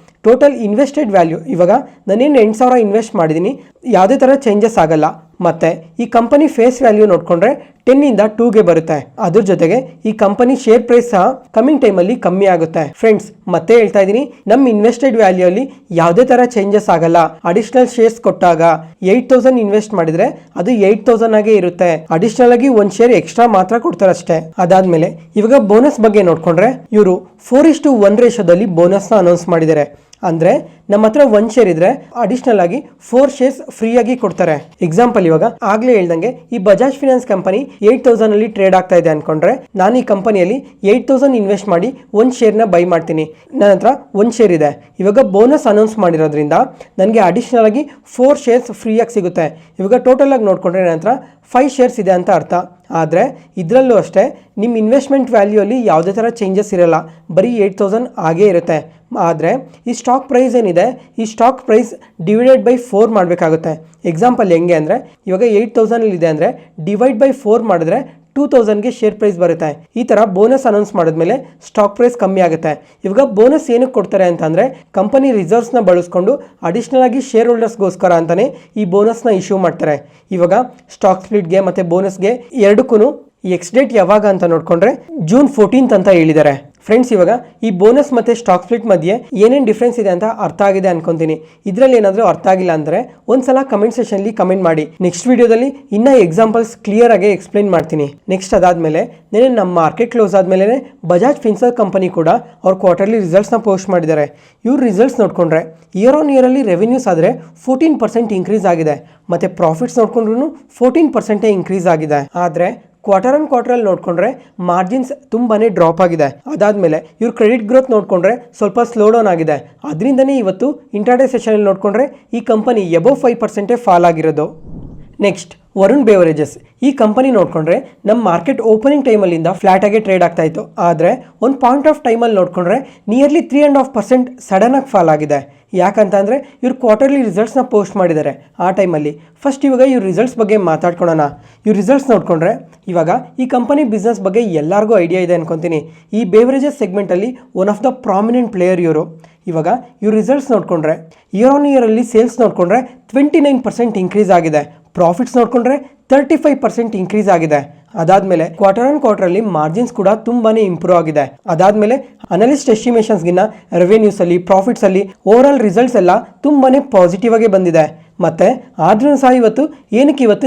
ಟೋಟಲ್ ಇನ್ವೆಸ್ಟೆಡ್ ವ್ಯಾಲ್ಯೂ ಇವಾಗ ನಾನೇನು 8000 ಇನ್ವೆಸ್ಟ್ ಮಾಡಿದ್ದೀನಿ, ಯಾವುದೇ ಥರ ಚೇಂಜಸ್ ಆಗಲ್ಲ. ಮತ್ತು ಈ ಕಂಪನಿ ಫೇಸ್ ವ್ಯಾಲ್ಯೂ ನೋಡಿಕೊಂಡ್ರೆ 10ಇಂದ 2ಗೆ ಬರುತ್ತೆ. ಅದ್ರ ಜೊತೆಗೆ ಈ ಕಂಪನಿ ಶೇರ್ ಪ್ರೈಸ್ ಸಹ ಕಮಿಂಗ್ ಟೈಮಲ್ಲಿ ಕಮ್ಮಿ ಆಗುತ್ತೆ. ಫ್ರೆಂಡ್ಸ್, ಮತ್ತೆ ಹೇಳ್ತಾ ಇದ್ದೀನಿ, ನಮ್ಮ ಇನ್ವೆಸ್ಟೆಡ್ ವ್ಯಾಲ್ಯೂ ಅಲ್ಲಿ ಯಾವುದೇ ಥರ ಚೇಂಜಸ್ ಆಗಲ್ಲ. ಅಡಿಷನಲ್ ಶೇರ್ಸ್ ಕೊಟ್ಟಾಗ 8000 ಇನ್ವೆಸ್ಟ್ ಮಾಡಿದರೆ ಅದು 8000 ಆಗೇ ಇರುತ್ತೆ. ಅಡಿಷನಲ್ ಆಗಿ ಒಂದು ಶೇರ್ ಎಕ್ಸ್ಟ್ರಾ ಮಾತ್ರ ಕೊಡ್ತಾರೆ ಅಷ್ಟೇ. ಅದಾದಮೇಲೆ ಇವಾಗ ಬೋನಸ್ ಬಗ್ಗೆ ನೋಡಿಕೊಂಡ್ರೆ ಇವರು 4:1 ರೇಷಿಯೋದಲ್ಲಿ ಬೋನಸ್ನ ಅನೌನ್ಸ್ ಮಾಡಿದ್ದಾರೆ. ಅಂದರೆ ನಮ್ಮ ಹತ್ರ 1 ಶೇರ್ ಇದ್ರೆ ಅಡಿಷನಲ್ ಆಗಿ 4 shares ಫ್ರೀಯಾಗಿ ಕೊಡ್ತಾರೆ. ಎಕ್ಸಾಂಪಲ್, ಇವಾಗ ಆಗಲೇ ಹೇಳ್ದಂಗೆ ಈ ಬಜಾಜ್ ಫಿನಾನ್ಸ್ ಕಂಪನಿ 8000 ಟ್ರೇಡ್ ಆಗ್ತಾ ಇದೆ ಅನ್ಕೊಂಡ್ರೆ ನಾನು ಈ ಕಂಪನಿಯಲ್ಲಿ 8000 ಇನ್ವೆಸ್ಟ್ ಮಾಡಿ 1 ಶೇರ್ನ ಬೈ ಮಾಡ್ತೀನಿ. ನನ್ನ ಹತ್ರ 1 ಶೇರ್ ಇದೆ. ಇವಾಗ ಬೋನಸ್ ಅನೌನ್ಸ್ ಮಾಡಿರೋದ್ರಿಂದ ನನಗೆ ಅಡಿಷನಲ್ ಆಗಿ 4 shares ಫ್ರೀಯಾಗಿ ಸಿಗುತ್ತೆ. ಇವಾಗ ಟೋಟಲ್ ಆಗಿ ನೋಡಿಕೊಂಡ್ರೆ ನನ್ನ ಹತ್ರ 5 shares ಇದೆ ಅಂತ ಅರ್ಥ. ಆದರೆ ಇದರಲ್ಲೂ ಅಷ್ಟೇ ನಿಮ್ಮ ಇನ್ವೆಸ್ಟ್ಮೆಂಟ್ ವ್ಯಾಲ್ಯೂ ಅಲ್ಲಿ ಯಾವುದೇ ಥರ ಚೇಂಜಸ್ ಇರಲ್ಲ, ಬರೀ 8000 ಆಗೇ ಇರುತ್ತೆ. ಆದರೆ ಈ ಸ್ಟಾಕ್ ಪ್ರೈಸ್ ಏನಿದೆ, ಈ ಸ್ಟಾಕ್ ಪ್ರೈಸ್ ಡಿವೈಡೆಡ್ ಬೈ 4 ಮಾಡಬೇಕಾಗುತ್ತೆ. ಎಕ್ಸಾಂಪಲ್ ಹೆಂಗೆ ಅಂದರೆ ಇವಾಗ 8000 ಇದೆ ಅಂದರೆ ಡಿವೈಡ್ ಬೈ 4 ಮಾಡಿದ್ರೆ 2000ಗೆ ಶೇರ್ ಪ್ರೈಸ್ ಬರುತ್ತೆ. ಈ ತರ ಬೋನಸ್ ಅನೌನ್ಸ್ ಮಾಡಿದ್ಮೇಲೆ ಸ್ಟಾಕ್ ಪ್ರೈಸ್ ಕಮ್ಮಿ ಆಗುತ್ತೆ. ಇವಾಗ ಬೋನಸ್ ಏನಕ್ಕೆ ಕೊಡ್ತಾರೆ ಅಂತಂದ್ರೆ ಕಂಪನಿ ರಿಸರ್ವ್ಸ್ ನ ಬಳಸ್ಕೊಂಡು ಅಡಿಷನಲ್ ಆಗಿ ಶೇರ್ ಹೋಲ್ಡರ್ಸ್ಗೋಸ್ಕರ ಅಂತಾನೆ ಈ ಬೋನಸ್ ನ ಇಶ್ಯೂ ಮಾಡ್ತಾರೆ. ಇವಾಗ ಸ್ಟಾಕ್ ಸ್ಪ್ಲಿಟ್ಗೆ ಮತ್ತೆ ಬೋನಸ್ಗೆ ಎರಡಕ್ಕೂ ಎಕ್ಸ್ ಡೇಟ್ ಯಾವಾಗ ಅಂತ ನೋಡ್ಕೊಂಡ್ರೆ ಜೂನ್ 14 ಅಂತ ಹೇಳಿದ್ದಾರೆ. ಫ್ರೆಂಡ್ಸ್, ಇವಾಗ ಈ ಬೋನಸ್ ಮತ್ತೆ ಸ್ಟಾಕ್ ಸ್ಪ್ಲಿಟ್ ಮಧ್ಯೆ ಏನೇನು ಡಿಫ್ರೆನ್ಸ್ ಇದೆ ಅಂತ ಅರ್ಥ ಆಗಿದೆ ಅನ್ಕೊಂತೀನಿ. ಇದರಲ್ಲಿ ಏನಾದರೂ ಅರ್ಥ ಆಗಿಲ್ಲ ಅಂದರೆ ಒಂದ್ಸಲ ಕಮೆಂಟ್ ಸೆಷನ್ಲಿ ಕಮೆಂಟ್ ಮಾಡಿ. ನೆಕ್ಸ್ಟ್ ವಿಡಿಯೋದಲ್ಲಿ ಇನ್ನೂ ಎಕ್ಸಾಂಪಲ್ಸ್ ಕ್ಲಿಯರ್ ಆಗಿ ಎಕ್ಸ್ಪ್ಲೈನ್ ಮಾಡ್ತೀನಿ. ನೆಕ್ಸ್ಟ್ ಅದಾದಮೇಲೆ ನೆನೆ ನಮ್ಮ ಮಾರ್ಕೆಟ್ ಕ್ಲೋಸ್ ಆದಮೇಲೆ ಬಜಾಜ್ ಫಿನ್ಸರ್ವ್ ಕಂಪನಿ ಕೂಡ ಅವ್ರ ಕ್ವಾರ್ಟರ್ಲಿ ರಿಸಲ್ಟ್ಸ್ನ ಪೋಸ್ಟ್ ಮಾಡಿದ್ದಾರೆ. ಇವ್ರ ರಿಸಲ್ಟ್ಸ್ ನೋಡ್ಕೊಂಡ್ರೆ ಇಯರ್ ಆನ್ ಇಯರಲ್ಲಿ ರೆವೆನ್ಯೂಸ್ ಆದರೆ 14% ಇನ್ಕ್ರೀಸ್ ಆಗಿದೆ, ಮತ್ತು ಪ್ರಾಫಿಟ್ಸ್ ನೋಡ್ಕೊಂಡ್ರು 14% ಇನ್ಕ್ರೀಸ್ ಆಗಿದೆ. ಆದರೆ ಕ್ವಾರ್ಟರ್ ಆನ್ ಕ್ವಾರ್ಟರಲ್ಲಿ ನೋಡ್ಕೊಂಡ್ರೆ ಮಾರ್ಜಿನ್ಸ್ ತುಂಬಾನೇ ಡ್ರಾಪ್ ಆಗಿದೆ. ಅದಾದಮೇಲೆ ಇವ್ರ ಕ್ರೆಡಿಟ್ ಗ್ರೋತ್ ನೋಡ್ಕೊಂಡ್ರೆ ಸ್ವಲ್ಪ ಸ್ಲೋ ಡೌನ್ ಆಗಿದೆ. ಅದರಿಂದನೇ ಇವತ್ತು ಇಂಟ್ರಾಡೇ ಸೆಷನಲ್ಲಿ ನೋಡ್ಕೊಂಡ್ರೆ ಈ ಕಂಪನಿ ಎಬೋವ್ 5% ಫಾಲ್ ಆಗಿರೋದು. Next Varun beverages. ಈ ಕಂಪನಿ ನೋಡ್ಕೊಂಡ್ರೆ ನಮ್ಮ ಮಾರ್ಕೆಟ್ ಓಪನಿಂಗ್ ಟೈಮಲ್ಲಿಂದ ಫ್ಲಾಟ್ ಆಗಿ ಟ್ರೇಡ್ ಆಗ್ತಾ ಇತ್ತು. ಆದರೆ ಒಂದು ಪಾಯಿಂಟ್ ಆಫ್ ಟೈಮಲ್ಲಿ ನೋಡ್ಕೊಂಡ್ರೆ ನಿಯರ್ಲಿ 3.5% ಸಡನ್ ಆಗಿ ಫಾಲ್ ಆಗಿದೆ. ಯಾಕಂತ ಅಂದರೆ ಇವ್ರು ಕ್ವಾರ್ಟರ್ಲಿ ರಿಸಲ್ಟ್ಸ್ನ ಪೋಸ್ಟ್ ಮಾಡಿದ್ದಾರೆ ಆ ಟೈಮಲ್ಲಿ. ಫಸ್ಟ್ ಇವಾಗ ಇವ್ರ ರಿಸಲ್ಟ್ಸ್ ಬಗ್ಗೆ ಮಾತಾಡ್ಕೊಳ್ಳೋಣ. ಇವ್ರ ರಿಸಲ್ಟ್ಸ್ ನೋಡ್ಕೊಂಡ್ರೆ ಇವಾಗ ಈ ಕಂಪನಿ ಬಿಸ್ನೆಸ್ ಬಗ್ಗೆ ಎಲ್ಲರಿಗೂ ಐಡಿಯಾ ಇದೆ ಅನ್ಕೊತೀನಿ. ಈ ಬೇವರೇಜಸ್ ಸೆಗ್ಮೆಂಟಲ್ಲಿ one of the prominent player ಇವರು. ಇವಾಗ ಇವ್ರ ರಿಸಲ್ಟ್ಸ್ ನೋಡ್ಕೊಂಡ್ರೆ ಇಯರ್ ಆನ್ ಇಯರಲ್ಲಿ ಸೇಲ್ಸ್ ನೋಡ್ಕೊಂಡ್ರೆ 29% ಇನ್ಕ್ರೀಸ್ ಆಗಿದೆ. ಪ್ರಾಫಿಟ್ಸ್ ನೋಡ್ಕೊಂಡ್ರೆ 35% ಇನ್ಕ್ರೀಸ್ ಆಗಿದೆ. ಅದಾದಮೇಲೆ ಕ್ವಾರ್ಟರ್ ಆನ್ ಕ್ವಾರ್ಟರಲ್ಲಿ ಮಾರ್ಜಿನ್ಸ್ ಕೂಡ ತುಂಬಾನೇ ಇಂಪ್ರೂವ್ ಆಗಿದೆ. ಅದಾದಮೇಲೆ ಅನಲಿಸ್ಟ್ ಎಸ್ಟಿಮೇಷನ್ಸ್ಗಿನ್ನ ರೆವೆನ್ಯೂಸಲ್ಲಿ ಪ್ರಾಫಿಟ್ಸಲ್ಲಿ ಓವರ್ ಆಲ್ ರಿಸಲ್ಟ್ಸ್ ಎಲ್ಲ ತುಂಬಾನೇ ಪಾಸಿಟಿವ್ ಆಗಿ ಬಂದಿದೆ. ಮತ್ತು ಆದ್ರೂ ಸಹ ಇವತ್ತು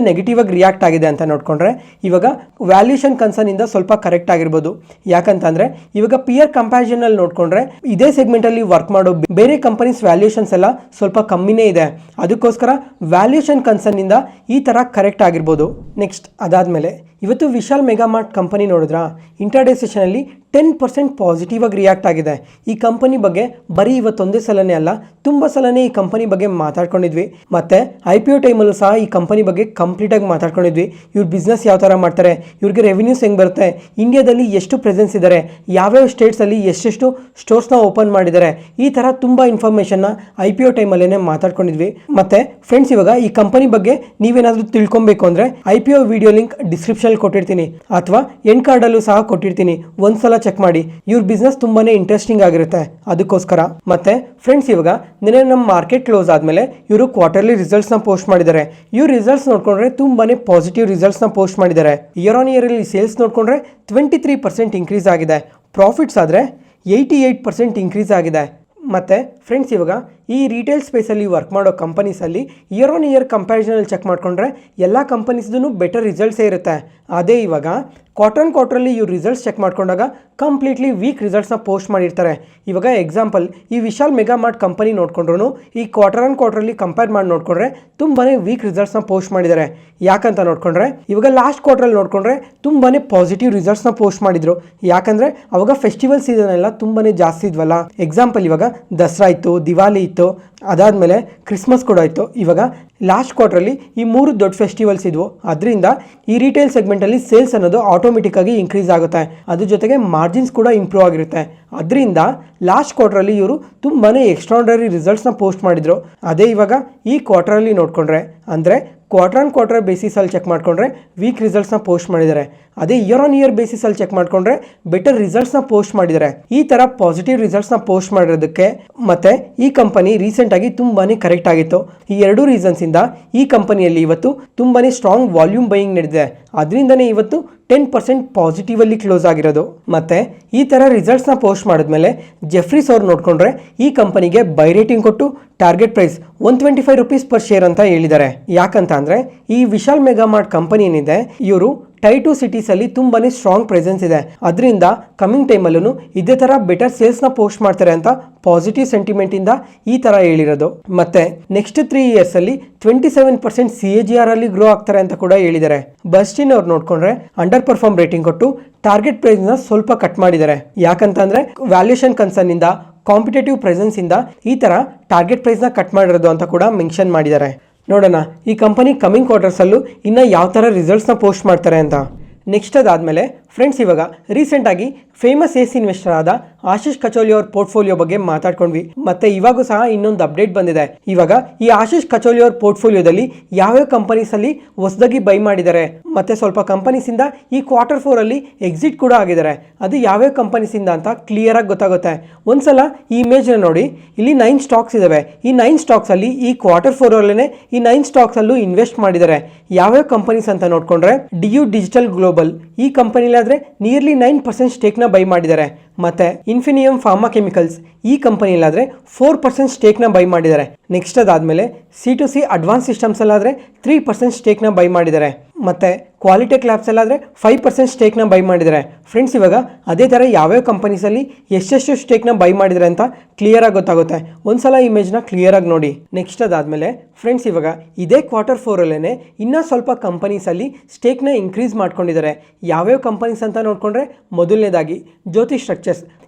ನೆಗೆಟಿವ್ ಆಗಿ ರಿಯಾಕ್ಟ್ ಆಗಿದೆ ಅಂತ ನೋಡ್ಕೊಂಡ್ರೆ ಇವಾಗ ವ್ಯಾಲ್ಯೂಷನ್ ಕನ್ಸರ್ನಿಂದ ಸ್ವಲ್ಪ ಕರೆಕ್ಟ್ ಆಗಿರ್ಬೋದು. ಯಾಕಂತಂದರೆ ಇವಾಗ ಪಿಯರ್ ಕಂಪ್ಯಾರಿಸನಲ್ಲಿ ನೋಡ್ಕೊಂಡ್ರೆ ಇದೇ ಸೆಗ್ಮೆಂಟಲ್ಲಿ ವರ್ಕ್ ಮಾಡೋ ಬೇರೆ ಕಂಪನೀಸ್ ವ್ಯಾಲ್ಯೂಷನ್ಸ್ ಎಲ್ಲ ಸ್ವಲ್ಪ ಕಮ್ಮಿನೇ ಇದೆ. ಅದಕ್ಕೋಸ್ಕರ ವ್ಯಾಲ್ಯೂಷನ್ ಕನ್ಸರ್ನಿಂದ ಈ ಥರ ಕರೆಕ್ಟ್ ಆಗಿರ್ಬೋದು. ನೆಕ್ಸ್ಟ್ ಅದಾದಮೇಲೆ ಇವತ್ತು ವಿಶಾಲ್ ಮೆಗಾಮಾರ್ಟ್ ಕಂಪನಿ ನೋಡಿದ್ರಾ, ಇಂಟ್ರಾಡೇ ಸೆಷನಲ್ಲಿ 10% ಪಾಸಿಟಿವ್ ಆಗಿ ರಿಯಾಕ್ಟ್ ಆಗಿದೆ. ಈ ಕಂಪನಿ ಬಗ್ಗೆ ಬರೀ ಇವತ್ತೊಂದೇ ಸಲನೇ ಅಲ್ಲ, ತುಂಬ ಸಲನೇ ಈ ಕಂಪನಿ ಬಗ್ಗೆ ಮಾತಾಡ್ಕೊಂಡಿದ್ವಿ. ಮತ್ತು IPO ಟೈಮಲ್ಲೂ ಸಹ ಈ ಕಂಪನಿ ಬಗ್ಗೆ ಕಂಪ್ಲೀಟಾಗಿ ಮಾತಾಡ್ಕೊಂಡಿದ್ವಿ. ಇವ್ರ ಬಿಸ್ನೆಸ್ ಯಾವ ಥರ ಮಾಡ್ತಾರೆ, ಇವ್ರಿಗೆ ರೆವೆನ್ಯೂಸ್ ಹೆಂಗೆ ಬರುತ್ತೆ, ಇಂಡಿಯಾದಲ್ಲಿ ಎಷ್ಟು ಪ್ರೆಸೆನ್ಸ್ ಇದ್ದಾರೆ, ಯಾವ್ಯಾವ ಸ್ಟೇಟ್ಸಲ್ಲಿ ಎಷ್ಟೆಷ್ಟು ಸ್ಟೋರ್ಸ್ನ ಓಪನ್ ಮಾಡಿದ್ದಾರೆ, ಈ ಥರ ತುಂಬ ಇನ್ಫಾರ್ಮೇಷನ್ನ IPO ಟೈಮಲ್ಲೇ ಮಾತಾಡ್ಕೊಂಡಿದ್ವಿ. ಮತ್ತು ಫ್ರೆಂಡ್ಸ್, ಇವಾಗ ಈ ಕಂಪನಿ ಬಗ್ಗೆ ನೀವೇನಾದರೂ ತಿಳ್ಕೊಬೇಕು ಅಂದರೆ IPO ವಿಡಿಯೋ ಲಿಂಕ್ ಡಿಸ್ಕ್ರಿಪ್ಷನ್ ಕೊಟ್ಟಿರ್ತೀನಿ ಅಥವಾ ಎಂಡ್ ಕಾರ್ಡಲ್ಲೂ ಸಹ ಕೊಟ್ಟಿರ್ತೀನಿ. ಒಂದ್ಸಲ ಚೆಕ್ ಮಾಡಿ. ಇವ್ರ ಬಿಸ್ನೆಸ್ ತುಂಬಾನೇ ಇಂಟ್ರೆಸ್ಟಿಂಗ್ ಆಗಿರುತ್ತೆ ಅದಕ್ಕೋಸ್ಕರ. ಮತ್ತೆ ಫ್ರೆಂಡ್ಸ್, ಇವಾಗ ನಿನ್ನೆ ನಮ್ಮ ಮಾರ್ಕೆಟ್ ಕ್ಲೋಸ್ ಆದಮೇಲೆ ಇವರು ಕ್ವಾರ್ಟರ್ಲಿ ರಿಸಲ್ಟ್ಸ್ನ ಪೋಸ್ಟ್ ಮಾಡಿದ್ದಾರೆ. ಇವ್ರ ರಿಸಲ್ಟ್ಸ್ ನೋಡ್ಕೊಂಡ್ರೆ ತುಂಬಾನೇ ಪಾಸಿಟಿವ್ ರಿಸಲ್ಟ್ಸ್ನ ಪೋಸ್ಟ್ ಮಾಡಿದ್ದಾರೆ. ಇಯರ್ ಆನ್ ಇಯರಲ್ಲಿ ಸೇಲ್ಸ್ ನೋಡ್ಕೊಂಡ್ರೆ 23% ಇನ್ಕ್ರೀಸ್ ಆಗಿದೆ. ಪ್ರಾಫಿಟ್ಸ್ ಆದರೆ 88% ಇನ್ಕ್ರೀಸ್ ಆಗಿದೆ. ಮತ್ತು ಫ್ರೆಂಡ್ಸ್, ಇವಾಗ ಈ ರಿಟೇಲ್ ಸ್ಪೇಸಲ್ಲಿ ವರ್ಕ್ ಮಾಡೋ ಕಂಪನೀಸಲ್ಲಿ ಇಯರ್ ಆನ್ ಇಯರ್ ಕಂಪ್ಯಾರಿಸನಲ್ಲಿ ಚೆಕ್ ಮಾಡಿಕೊಂಡ್ರೆ ಎಲ್ಲ ಕಂಪನೀಸ್ದು ಬೆಟರ್ ರಿಸಲ್ಟ್ಸೇ ಇರುತ್ತೆ. ಅದೇ ಇವಾಗ ಕ್ವಾರ್ಟರ್ ಆನ್ ಕ್ವಾರ್ಟರಲ್ಲಿ ಇವ್ರು ರಿಸಲ್ಟ್ಸ್ ಚೆಕ್ ಮಾಡ್ಕೊಂಡಾಗ ಕಂಪ್ಲೀಟ್ಲಿ ವೀಕ್ ರಿಸಲ್ಟ್ಸ್ನ ಪೋಸ್ಟ್ ಮಾಡಿರ್ತಾರೆ. ಇವಾಗ ಎಕ್ಸಾಂಪಲ್ ಈ ವಿಶಾಲ್ ಮೆಗಾಮಾರ್ಟ್ ಕಂಪನಿ ನೋಡ್ಕೊಂಡ್ರು ಈ ಕ್ವಾರ್ಟರ್ ಆನ್ ಕ್ವಾರ್ಟರಲ್ಲಿ ಕಂಪೇರ್ ಮಾಡಿ ನೋಡ್ಕೊಂಡ್ರೆ ತುಂಬಾ ವೀಕ್ ರಿಸಲ್ಟ್ಸ್ನ ಪೋಸ್ಟ್ ಮಾಡಿದ್ದಾರೆ. ಯಾಕಂತ ನೋಡ್ಕೊಂಡ್ರೆ ಇವಾಗ ಲಾಸ್ಟ್ ಕ್ವಾರ್ಟರಲ್ಲಿ ನೋಡ್ಕೊಂಡ್ರೆ ತುಂಬಾ ಪಾಸಿಟಿವ್ ರಿಸಲ್ಟ್ಸ್ನ ಪೋಸ್ಟ್ ಮಾಡಿದ್ರು. ಯಾಕಂದರೆ ಅವಾಗ ಫೆಸ್ಟಿವಲ್ ಸೀಸನ್ ಎಲ್ಲ ತುಂಬಾ ಜಾಸ್ತಿ ಇದ್ವಲ್ಲ. ಎಕ್ಸಾಂಪಲ್ ಇವಾಗ ದಸರಾ ಇತ್ತು, ದಿವಾಲಿ ಇತ್ತು, ಅದಾದಮೇಲೆ ಕ್ರಿಸ್ಮಸ್ ಕೂಡ ಇತ್ತು. ಇವಾಗ ಲಾಸ್ಟ್ ಕ್ವಾರ್ಟರಲ್ಲಿ ಈ 3 ದೊಡ್ಡ ಫೆಸ್ಟಿವಲ್ಸ್ ಇದ್ವು. ಅದರಿಂದ ಈ ರಿಟೇಲ್ ಸೆಗ್ಮೆಂಟಲ್ಲಿ ಸೇಲ್ಸ್ ಅನ್ನೋದು ಆಟೋಮೆಟಿಕ್ ಆಗಿ ಇನ್ಕ್ರೀಸ್ ಆಗುತ್ತೆ. ಅದ್ರ ಜೊತೆಗೆ ಮಾರ್ಜಿನ್ಸ್ ಕೂಡ ಇಂಪ್ರೂವ್ ಆಗಿರುತ್ತೆ. ಅದರಿಂದ ಲಾಸ್ಟ್ ಕ್ವಾರ್ಟರಲ್ಲಿ ಇವರು ತುಂಬಾ ಎಕ್ಸ್ಟ್ರಾರ್ಡಿನರಿ ರಿಸಲ್ಟ್ಸ್ನ ಪೋಸ್ಟ್ ಮಾಡಿದರು. ಅದೇ ಇವಾಗ ಈ ಕ್ವಾರ್ಟರಲ್ಲಿ ನೋಡಿಕೊಂಡ್ರೆ ಅಂದರೆ ಕ್ವಾರ್ಟರ್ ಆನ್ ಕ್ವಾರ್ಟರ್ ಬೇಸಿಸಲ್ಲಿ ಚೆಕ್ ಮಾಡಿಕೊಂಡ್ರೆ ವೀಕ್ ರಿಸಲ್ಟ್ಸ್ನ ಪೋಸ್ಟ್ ಮಾಡಿದ್ದಾರೆ. ಅದೇ ಇಯರ್ ಆನ್ ಇಯರ್ ಬೇಸಿಸಲ್ಲಿ ಚೆಕ್ ಮಾಡಿಕೊಂಡ್ರೆ ಬೆಟರ್ ರಿಸಲ್ಟ್ಸ್ನ ಪೋಸ್ಟ್ ಮಾಡಿದ್ದಾರೆ. ಈ ಥರ ಪಾಸಿಟಿವ್ ರಿಸಲ್ಟ್ಸ್ನ ಪೋಸ್ಟ್ ಮಾಡಿರೋದಕ್ಕೆ ಮತ್ತು ಈ ಕಂಪನಿ ರೀಸೆಂಟಾಗಿ ತುಂಬಾ ಕರೆಕ್ಟ್ ಆಗಿತ್ತು. ಈ ಎರಡೂ ರೀಸನ್ಸಿಂದ ಈ ಕಂಪನಿಯಲ್ಲಿ ಇವತ್ತು ತುಂಬಾ ಸ್ಟ್ರಾಂಗ್ ವಾಲ್ಯೂಮ್ ಬೈಯಿಂಗ್ ನಡೆದಿದೆ. ಅದರಿಂದನೇ ಇವತ್ತು 10% ಪಾಸಿಟಿವಲ್ಲಿ ಕ್ಲೋಸ್ ಆಗಿರೋದು. ಮತ್ತು ಈ ಥರ ರಿಸಲ್ಟ್ಸ್ನ ಪೋಸ್ಟ್ ಮಾಡಿದ್ಮೇಲೆ ಜೆಫ್ರೀಸ್ ಅವ್ರು ನೋಡಿಕೊಂಡ್ರೆ ಈ ಕಂಪನಿಗೆ ಬೈ ರೇಟಿಂಗ್ ಕೊಟ್ಟು target price 125 rupees per share ಅಂತ ಹೇಳಿದ್ದಾರೆ. ಯಾಕಂತ ಅಂದರೆ ಈ ವಿಶಾಲ್ ಮೆಗಾಮಾರ್ಟ್ ಕಂಪನಿ ಏನಿದೆ ಇವರು ಟೈರ್ 2 ಸಿಟೀಸಲ್ಲಿ ತುಂಬಾ ಸ್ಟ್ರಾಂಗ್ ಪ್ರೆಸೆನ್ಸ್ ಇದೆ. ಅದರಿಂದ ಕಮಿಂಗ್ ಟೈಮಲ್ಲೂ ಇದೇ ಥರ ಬೆಟರ್ ಸೇಲ್ಸ್ನ ಪೋಸ್ಟ್ ಮಾಡ್ತಾರೆ ಅಂತ ಪಾಸಿಟಿವ್ ಸೆಂಟಿಮೆಂಟಿಂದ ಈ ಥರ ಹೇಳಿರೋದು. ಮತ್ತು ನೆಕ್ಸ್ಟ್ 3 ಇಯರ್ಸಲ್ಲಿ 27% CAGR ಅಲ್ಲಿ ಗ್ರೋ ಆಗ್ತಾರೆ ಅಂತ ಕೂಡ ಹೇಳಿದ್ದಾರೆ. ಬಸ್ಟಿನ್ ಅವ್ರು ನೋಡ್ಕೊಂಡ್ರೆ ಅಂಡರ್ ಪರ್ಫಾರ್ಮ್ ರೇಟಿಂಗ್ ಕೊಟ್ಟು ಟಾರ್ಗೆಟ್ ಪ್ರೈಸ್ನ ಸ್ವಲ್ಪ ಕಟ್ ಮಾಡಿದ್ದಾರೆ. ಯಾಕಂತಂದರೆ ವ್ಯಾಲ್ಯೂಷನ್ ಕನ್ಸರ್ನಿಂದ ಕಾಂಪಿಟೇಟಿವ್ ಪ್ರೆಸೆನ್ಸಿಂದ ಈ ಥರ ಟಾರ್ಗೆಟ್ ಪ್ರೈಸ್ನ ಕಟ್ ಮಾಡಿರೋದು ಅಂತ ಕೂಡ ಮೆನ್ಷನ್ ಮಾಡಿದ್ದಾರೆ. ನೋಡೋಣ ಈ ಕಂಪನಿ ಕಮಿಂಗ್ ಕ್ವಾರ್ಟರ್ಸಲ್ಲೂ ಇನ್ನು ಯಾವ ಥರ ರಿಸಲ್ಟ್ಸ್ನ ಪೋಸ್ಟ್ ಮಾಡ್ತಾರೆ ಅಂತ. ನೆಕ್ಸ್ಟ್ ಅದಾದಮೇಲೆ ಫ್ರೆಂಡ್ಸ್, ಇವಾಗ ರೀಸೆಂಟಾಗಿ ಫೇಮಸ್ ಎಸ್ ಇನ್ವೆಸ್ಟರ್ ಆದ ಆಶೀಶ್ ಕಚೋಲಿ ಅವ್ರ ಪೋರ್ಟ್ಫೋಲಿಯೋ ಬಗ್ಗೆ ಮಾತಾಡ್ಕೊಂಡ್ವಿ. ಮತ್ತೆ ಇವಾಗೂ ಸಹ ಇನ್ನೊಂದು ಅಪ್ಡೇಟ್ ಬಂದಿದೆ. ಇವಾಗ ಈ ಆಶೀಶ್ ಕಚೋಲಿ ಅವ್ರ ಪೋರ್ಟ್ಫೋಲಿಯೋದಲ್ಲಿ ಯಾವ್ಯಾವ ಕಂಪನೀಸ್ ಅಲ್ಲಿ ಹೊಸದಾಗಿ ಬೈ ಮಾಡಿದ್ದಾರೆ, ಮತ್ತೆ ಸ್ವಲ್ಪ ಕಂಪನೀಸ್ ಇಂದ ಈ Q4 ಅಲ್ಲಿ ಎಕ್ಸಿಟ್ ಕೂಡ ಆಗಿದ್ದಾರೆ. ಅದು ಯಾವ್ಯಾವ ಕಂಪನೀಸ್ ಇಂದ ಅಂತ ಕ್ಲಿಯರ್ ಆಗಿ ಗೊತ್ತಾಗುತ್ತೆ. ಒಂದ್ಸಲ ಈ ಇಮೇಜ್ ನೋಡಿ, ಇಲ್ಲಿ 9 ಸ್ಟಾಕ್ಸ್ ಇದಾವೆ. ಈ 9 ಸ್ಟಾಕ್ಸ್ ಅಲ್ಲಿ ಈ Q4 ಅಲ್ಲೇ ಈ 9 ಸ್ಟಾಕ್ಸ್ ಅಲ್ಲೂ ಇನ್ವೆಸ್ಟ್ ಮಾಡಿದ್ದಾರೆ. ಯಾವ್ಯಾವ ಕಂಪನೀಸ್ ಅಂತ ನೋಡ್ಕೊಂಡ್ರೆ, ಡಿಯು ಡಿಜಿಟಲ್ ಗ್ಲೋಬಲ್ ಈ ಕಂಪನಿಲಾದ್ರೆ ನಿಯರ್ಲಿ 9% ಸ್ಟೇಕ್ ನ ಬೈ ಮಾಡಿದ್ದಾರೆ. ಮತ್ತೆ ಇನ್ಫಿನಿಯಮ್ ಫಾರ್ಮಾ ಕೆಮಿಕಲ್ಸ್ ಈ ಕಂಪನಿಲಾದ್ರೆ 4% ಸ್ಟೇಕ್ ನ ಬೈ ಮಾಡಿದ್ದಾರೆ. ನೆಕ್ಸ್ಟ್ ಅದಾದ್ಮೇಲೆ C2C ಅಡ್ವಾನ್ಸ್ ಸಿಸ್ಟಮ್ಸ್ ಅಲ್ಲಾದ್ರೆ 3% ಸ್ಟೇಕ್ ನ ಬೈ ಮಾಡಿದ್ದಾರೆ. ಮತ್ತೆ ಕ್ವಾಲಿಟೆಕ್ ಲ್ಯಾಬ್ಸ್ ಅಲ್ಲಾದ್ರೆ 5% ಸ್ಟೇಕ್ ನ ಬೈ ಮಾಡಿದ್ದಾರೆ. ಫ್ರೆಂಡ್ಸ್, ಇವಾಗ ಅದೇ ತರ ಯಾವ್ಯಾವ ಕಂಪನೀಸ್ ಅಲ್ಲಿ ಎಷ್ಟೆಷ್ಟು ಸ್ಟೇಕ್ ನ ಬೈ ಮಾಡಿದ್ದಾರೆ ಅಂತ ಕ್ಲಿಯರ್ ಆಗಿ ಗೊತ್ತಾಗುತ್ತೆ. ಒಂದ್ಸಲ ಇಮೇಜ್ ನ ಕ್ಲಿಯರ್ ಆಗಿ ನೋಡಿ. ನೆಕ್ಸ್ಟ್ ಅದಾದ್ಮೇಲೆ ಫ್ರೆಂಡ್ಸ್, ಇವಾಗ ಇದೇ Q4 ಅಲ್ಲೇನೆ ಇನ್ನ ಸ್ವಲ್ಪ ಕಂಪನೀಸ್ ಅಲ್ಲಿ ಸ್ಟೇಕ್ ನ ಇನ್ಕ್ರೀಸ್ ಮಾಡ್ಕೊಂಡಿದ್ದಾರೆ. ಯಾವ್ಯಾವ ಕಂಪನೀಸ್ ಅಂತ ನೋಡ್ಕೊಂಡ್ರೆ, ಮೊದಲನೇದಾಗಿ ಜ್ಯೋತಿ ಸ್ಟ್ರಕ್ಚರ್ಸ್.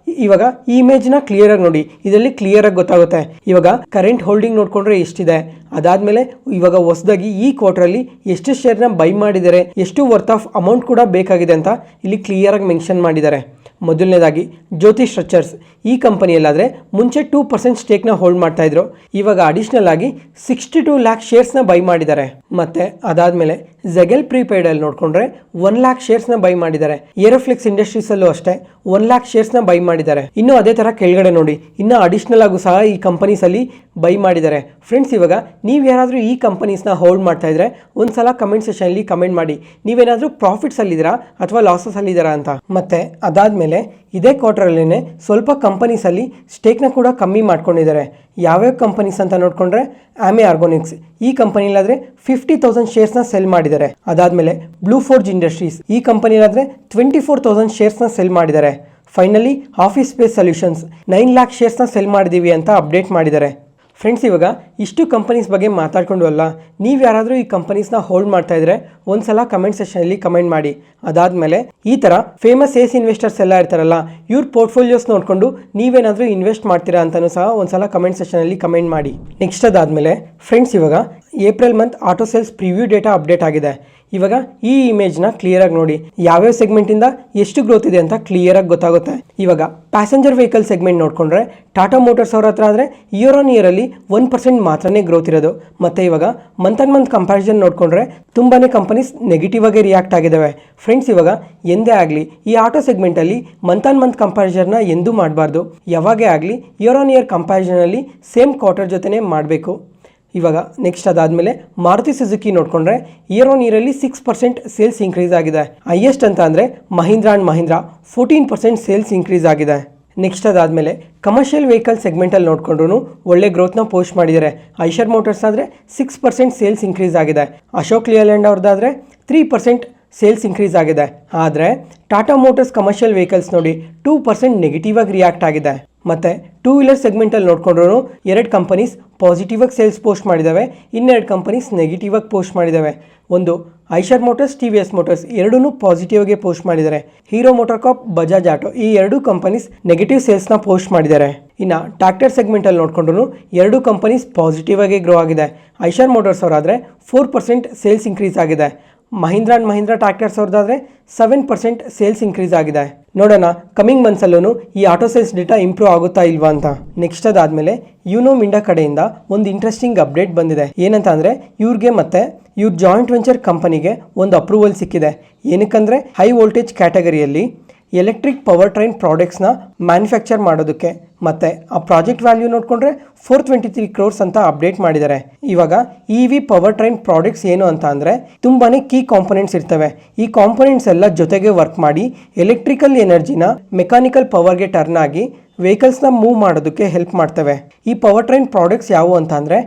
ಇವಾಗ ಈ ಇಮೇಜ್ ನ ಕ್ಲಿಯರ್ ಆಗಿ ನೋಡಿ, ಇದರಲ್ಲಿ ಕ್ಲಿಯರ್ ಆಗಿ ಗೊತ್ತಾಗುತ್ತೆ. ಇವಾಗ ಕರೆಂಟ್ ಹೋಲ್ಡಿಂಗ್ ನೋಡ್ಕೊಂಡ್ರೆ ಎಷ್ಟಿದೆ, ಅದಾದ್ಮೇಲೆ ಇವಾಗ ಹೊಸದಾಗಿ ಈ ಕ್ವಾರ್ಟರ್ ಅಲ್ಲಿ ಎಷ್ಟು ಶೇರ್ ನ ಬೈ ಮಾಡಿದ್ದಾರೆ, ಎಷ್ಟು ವರ್ತ್ ಆಫ್ ಅಮೌಂಟ್ ಕೂಡ ಬೇಕಾಗಿದೆ ಅಂತ ಇಲ್ಲಿ ಕ್ಲಿಯರ್ ಆಗಿ ಮೆನ್ಷನ್ ಮಾಡಿದ್ದಾರೆ. ಮೊದಲನೇದಾಗಿ ಜ್ಯೋತಿ ಸ್ಟ್ರಕ್ಚರ್ಸ್ ಈ ಕಂಪನಿಯಲ್ಲಾದರೆ ಮುಂಚೆ 2% ಸ್ಟೇಕ್ನ ಹೋಲ್ಡ್ ಮಾಡ್ತಾ ಇದ್ರು. ಇವಾಗ ಅಡಿಷನಲ್ ಆಗಿ 62 ಲ್ಯಾಕ್ ಶೇರ್ಸ್ನ ಬೈ ಮಾಡಿದ್ದಾರೆ. ಮತ್ತೆ ಅದಾದಮೇಲೆ ಝೆಗೆಲ್ ಪ್ರೀಪೇಯ್ಡಲ್ಲಿ ನೋಡಿಕೊಂಡ್ರೆ 1 ಲ್ಯಾಕ್ ಶೇರ್ಸ್ನ ಬೈ ಮಾಡಿದ್ದಾರೆ. ಏರೋಫ್ಲೆಕ್ಸ್ ಇಂಡಸ್ಟ್ರೀಸಲ್ಲೂ ಅಷ್ಟೇ 1 ಲ್ಯಾಕ್ ಶೇರ್ಸ್ನ ಬೈ ಮಾಡಿದ್ದಾರೆ. ಇನ್ನು ಅದೇ ಥರ ಕೆಳಗಡೆ ನೋಡಿ, ಇನ್ನು ಅಡಿಷನಲ್ ಆಗು ಸಹ ಈ ಕಂಪನೀಸಲ್ಲಿ ಬೈ ಮಾಡಿದ್ದಾರೆ. ಫ್ರೆಂಡ್ಸ್, ಇವಾಗ ನೀವು ಯಾರಾದರೂ ಈ ಕಂಪನೀಸ್ನ ಹೋಲ್ಡ್ ಮಾಡ್ತಾ ಇದ್ರೆ ಒಂದ್ಸಲ ಕಮೆಂಟ್ ಸೆಷನಲ್ಲಿ ಕಮೆಂಟ್ ಮಾಡಿ, ನೀವೇನಾದರೂ ಪ್ರಾಫಿಟ್ಸ್ ಅಲ್ಲಿದ್ದೀರಾ ಅಥವಾ ಲಾಸಸ್ ಅಲ್ಲಿದ್ದೀರಾ ಅಂತ. ಮತ್ತೆ ಅದಾದಮೇಲೆ ಇದೇ ಕ್ವಾರ್ಟರಲ್ಲೇ ಸ್ವಲ್ಪ ಕಂಪನೀಸಲ್ಲಿ ಸ್ಟೇಕ್ನ ಕೂಡ ಕಮ್ಮಿ ಮಾಡ್ಕೊಂಡಿದ್ದಾರೆ. ಯಾವ್ಯಾವ ಕಂಪನೀಸ್ ಅಂತ ನೋಡಿಕೊಂಡ್ರೆ, ಆಮೆ ಆರ್ಗೋನಿಕ್ಸ್ ಈ ಕಂಪನಿಲಾದರೆ 50,000 ಶೇರ್ಸ್ನ ಸೆಲ್ ಮಾಡಿದ್ದಾರೆ. ಅದಾದಮೇಲೆ ಬ್ಲೂ ಫೋರ್ಜ್ ಇಂಡಸ್ಟ್ರೀಸ್ ಈ ಕಂಪನಿಲಾದರೆ 24,000 ಶೇರ್ಸ್ನ ಸೆಲ್ ಮಾಡಿದ್ದಾರೆ. Finally office space solutions 9 lakh ಶೇರ್ಸ್ನ ಸೆಲ್ ಮಾಡಿದ್ದೀವಿ ಅಂತ ಅಪ್ಡೇಟ್ ಮಾಡಿದ್ದಾರೆ. ಫ್ರೆಂಡ್ಸ್, ಇವಾಗ ಇಷ್ಟು ಕಂಪನೀಸ್ ಬಗ್ಗೆ ಮಾತಾಡ್ಕೊಂಡು ಅಲ್ಲ, ನೀವು ಯಾರಾದರೂ ಈ ಕಂಪನೀಸ್ನ ಹೋಲ್ಡ್ ಮಾಡ್ತಾ ಇದ್ರೆ ಒಂದ್ಸಲ ಕಮೆಂಟ್ ಸೆಷನಲ್ಲಿ ಕಮೆಂಟ್ ಮಾಡಿ. ಅದಾದಮೇಲೆ ಈ ಥರ ಫೇಮಸ್ ಏಸ್ ಇನ್ವೆಸ್ಟರ್ಸ್ ಎಲ್ಲ ಇರ್ತಾರಲ್ಲ, ಇವ್ರ ಪೋರ್ಟ್ಫೋಲಿಯೋಸ್ ನೋಡಿಕೊಂಡು ನೀವೇನಾದರೂ ಇನ್ವೆಸ್ಟ್ ಮಾಡ್ತೀರಾ ಅಂತಲೂ ಸಹ ಒಂದ್ಸಲ ಕಮೆಂಟ್ ಸೆಷನಲ್ಲಿ ಕಮೆಂಟ್ ಮಾಡಿ. ನೆಕ್ಸ್ಟ್ ಅದಾದಮೇಲೆ ಫ್ರೆಂಡ್ಸ್, ಇವಾಗ April month auto sales preview data update ಆಗಿದೆ. ಇವಾಗ ಈ ಇಮೇಜ್ನ ಕ್ಲಿಯರ್ ಆಗಿ ನೋಡಿ, ಯಾವ್ಯಾವ ಸೆಗ್ಮೆಂಟಿಂದ ಎಷ್ಟು ಗ್ರೋತ್ ಇದೆ ಅಂತ ಕ್ಲಿಯರ್ ಆಗಿ ಗೊತ್ತಾಗುತ್ತೆ. ಇವಾಗ ಪ್ಯಾಸೆಂಜರ್ ವೆಹಿಕಲ್ ಸೆಗ್ಮೆಂಟ್ ನೋಡಿಕೊಂಡ್ರೆ ಟಾಟಾ ಮೋಟರ್ಸ್ ಅವ್ರ ಹತ್ರ ಆದರೆ ಇಯರ್ ಆನ್ ಇಯರಲ್ಲಿ 1% ಮಾತ್ರನೇ ಗ್ರೋತ್ ಇರೋದು. ಮತ್ತು ಇವಾಗ ಮಂತ್ ಆನ್ ಮಂತ್ ಕಂಪ್ಯಾರಿಸನ್ ನೋಡಿಕೊಂಡ್ರೆ ತುಂಬಾ ಕಂಪನೀಸ್ ನೆಗೆಟಿವ್ ಆಗಿ ರಿಯಾಕ್ಟ್ ಆಗಿದ್ದಾವೆ. ಫ್ರೆಂಡ್ಸ್, ಇವಾಗ ಎಂದೇ ಆಗಲಿ ಈ ಆಟೋ ಸೆಗ್ಮೆಂಟಲ್ಲಿ ಮಂತ್ ಆನ್ ಮಂತ್ ಕಂಪ್ಯಾರಿಸನ್ನ ಎಂದೂ ಮಾಡಬಾರ್ದು. ಯಾವಾಗೇ ಆಗಲಿ ಇಯರ್ ಆನ್ ಇಯರ್ ಕಂಪ್ಯಾರಿಸನಲ್ಲಿ ಸೇಮ್ ಕ್ವಾರ್ಟರ್ ಜೊತೆನೇ ಮಾಡಬೇಕು. ಇವಾಗ ನೆಕ್ಸ್ಟ್ ಅದಾದಮೇಲೆ ಮಾರುತಿ ಸುಜುಕಿ ನೋಡಿಕೊಂಡ್ರೆ ಇಯರ್ ಆನ್ ಇಯರಲ್ಲಿ 6% ಸೇಲ್ಸ್ ಇನ್ಕ್ರೀಸ್ ಆಗಿದೆ. ಹೈಯೆಸ್ಟ್ ಅಂತ ಅಂದರೆ Mahindra and Mahindra 14% sales increase ಆಗಿದೆ. ನೆಕ್ಸ್ಟ್ ಅದಾದಮೇಲೆ ಕಮರ್ಷಿಯಲ್ ವೆಹಿಕಲ್ ಸೆಗ್ಮೆಂಟಲ್ಲಿ ನೋಡಿಕೊಂಡ್ರು ಒಳ್ಳೆ ಗ್ರೋತ್ನ ಪೋಸ್ಟ್ ಮಾಡಿದ್ದಾರೆ. ಐಷರ್ ಮೋಟರ್ಸ್ ಆದರೆ 6% ಸೇಲ್ಸ್ ಇನ್ಕ್ರೀಸ್ ಆಗಿದೆ. ಅಶೋಕ್ ಲೇಲ್ಯಾಂಡ್ ಅವ್ರದ್ದಾದರೆ 3% ಸೇಲ್ಸ್ ಇನ್ಕ್ರೀಸ್ ಆಗಿದೆ. ಆದರೆ ಟಾಟಾ ಮೋಟರ್ಸ್ ಕಮರ್ಷಿಯಲ್ ವೆಹಿಕಲ್ಸ್ ನೋಡಿ 2% ನೆಗೆಟಿವ್ ಆಗಿ ರಿಯಾಕ್ಟ್ ಆಗಿದೆ. ಮತ್ತು ಟೂ ವೀಲರ್ ಸೆಗ್ಮೆಂಟಲ್ಲಿ ನೋಡಿಕೊಂಡ್ರು 2 ಕಂಪನೀಸ್ ಪಾಸಿಟಿವ್ ಆಗಿ ಸೇಲ್ಸ್ ಪೋಸ್ಟ್ ಮಾಡಿದ್ದಾವೆ, ಇನ್ನೆರಡು ಕಂಪನೀಸ್ ನೆಗೆಟಿವ್ ಆಗಿ ಪೋಸ್ಟ್ ಮಾಡಿದ್ದಾವೆ. ಒಂದು ಐಷರ್ ಮೋಟರ್ಸ್, TVS ಮೋಟರ್ಸ್ ಎರಡೂ ಪಾಸಿಟಿವ್ ಆಗಿ ಪೋಸ್ಟ್ ಮಾಡಿದ್ದಾರೆ. Hero motor corp, Bajaj auto ಈ 2 ಕಂಪನೀಸ್ ನೆಗೆಟಿವ್ ಸೇಲ್ಸ್ನ ಪೋಸ್ಟ್ ಮಾಡಿದ್ದಾರೆ. ಇನ್ನು ಟ್ರ್ಯಾಕ್ಟರ್ ಸೆಗ್ಮೆಂಟಲ್ಲಿ ನೋಡಿಕೊಂಡ್ರು 2 ಕಂಪನೀಸ್ ಪಾಸಿಟಿವ್ ಆಗಿ ಗ್ರೋ ಆಗಿದೆ. ಐಷರ್ ಮೋಟರ್ಸ್ ಅವರಾದರೆ 4% ಸೇಲ್ಸ್ ಇನ್ಕ್ರೀಸ್ ಆಗಿದೆ. ಮಹೀಂದ್ರಾ ಆ್ಯಂಡ್ ಮಹೀಂದ್ರಾ ಟ್ರ್ಯಾಕ್ಟರ್ಸ್ ಅವ್ರದ್ದಾದರೆ 7% ಸೇಲ್ಸ್ ಇನ್ಕ್ರೀಸ್ ಆಗಿದೆ. ನೋಡೋಣ ಕಮಿಂಗ್ ಮಂತ್ಸಲ್ಲೂ ಈ ಆಟೋ ಸೇಲ್ಸ್ ಡೇಟಾ ಇಂಪ್ರೂವ್ ಆಗುತ್ತಾ ಇಲ್ವಾ ಅಂತ. ನೆಕ್ಸ್ಟ್ ಅದಾದಮೇಲೆ ಯುನೋ ಮಿಂಡಾ ಕಡೆಯಿಂದ ಒಂದು ಇಂಟ್ರೆಸ್ಟಿಂಗ್ ಅಪ್ಡೇಟ್ ಬಂದಿದೆ. ಏನಂತ ಅಂದರೆ ಇವ್ರಿಗೆ ಮತ್ತು ಇವ್ರ ಜಾಯಿಂಟ್ ವೆಂಚರ್ ಕಂಪನಿಗೆ ಒಂದು ಅಪ್ರೂವಲ್ ಸಿಕ್ಕಿದೆ. ಏನಕ್ಕಂದರೆ ಹೈ ವೋಲ್ಟೇಜ್ ಕ್ಯಾಟಗರಿಯಲ್ಲಿ ಎಲೆಕ್ಟ್ರಿಕ್ ಪವರ್ ಟ್ರೈನ್ ಪ್ರಾಡಕ್ಟ್ಸ್ನ ಮ್ಯಾನುಫ್ಯಾಕ್ಚರ್ ಮಾಡೋದಕ್ಕೆ. ಮತ್ತು ಆ ಪ್ರಾಜೆಕ್ಟ್ ವ್ಯಾಲ್ಯೂ ನೋಡಿಕೊಂಡ್ರೆ 423 crores ಅಂತ ಅಪ್ಡೇಟ್ ಮಾಡಿದ್ದಾರೆ. ಇವಾಗ EV ಪವರ್ ಟ್ರೈನ್ ಪ್ರಾಡಕ್ಟ್ಸ್ ಏನು ಅಂತ ಅಂದರೆ ತುಂಬಾ ಕೀ ಕಾಂಪೊನೆಂಟ್ಸ್ ಇರ್ತವೆ. ಈ ಕಾಂಪೊನೆಂಟ್ಸ್ ಎಲ್ಲ ಜೊತೆಗೆ ವರ್ಕ್ ಮಾಡಿ ಎಲೆಕ್ಟ್ರಿಕಲ್ ಎನರ್ಜಿನ ಮೆಕ್ಯಾನಿಕಲ್ ಪವರ್ಗೆ ಟರ್ನ್ ಆಗಿ ವೆಹಿಕಲ್ಸ್ನ ಮೂವ್ ಮಾಡೋದಕ್ಕೆ ಹೆಲ್ಪ್ ಮಾಡ್ತವೆ. ಈ ಪವರ್ ಟ್ರೈನ್ ಪ್ರಾಡಕ್ಟ್ಸ್ ಯಾವುವು ಅಂತ ಅಂದರೆ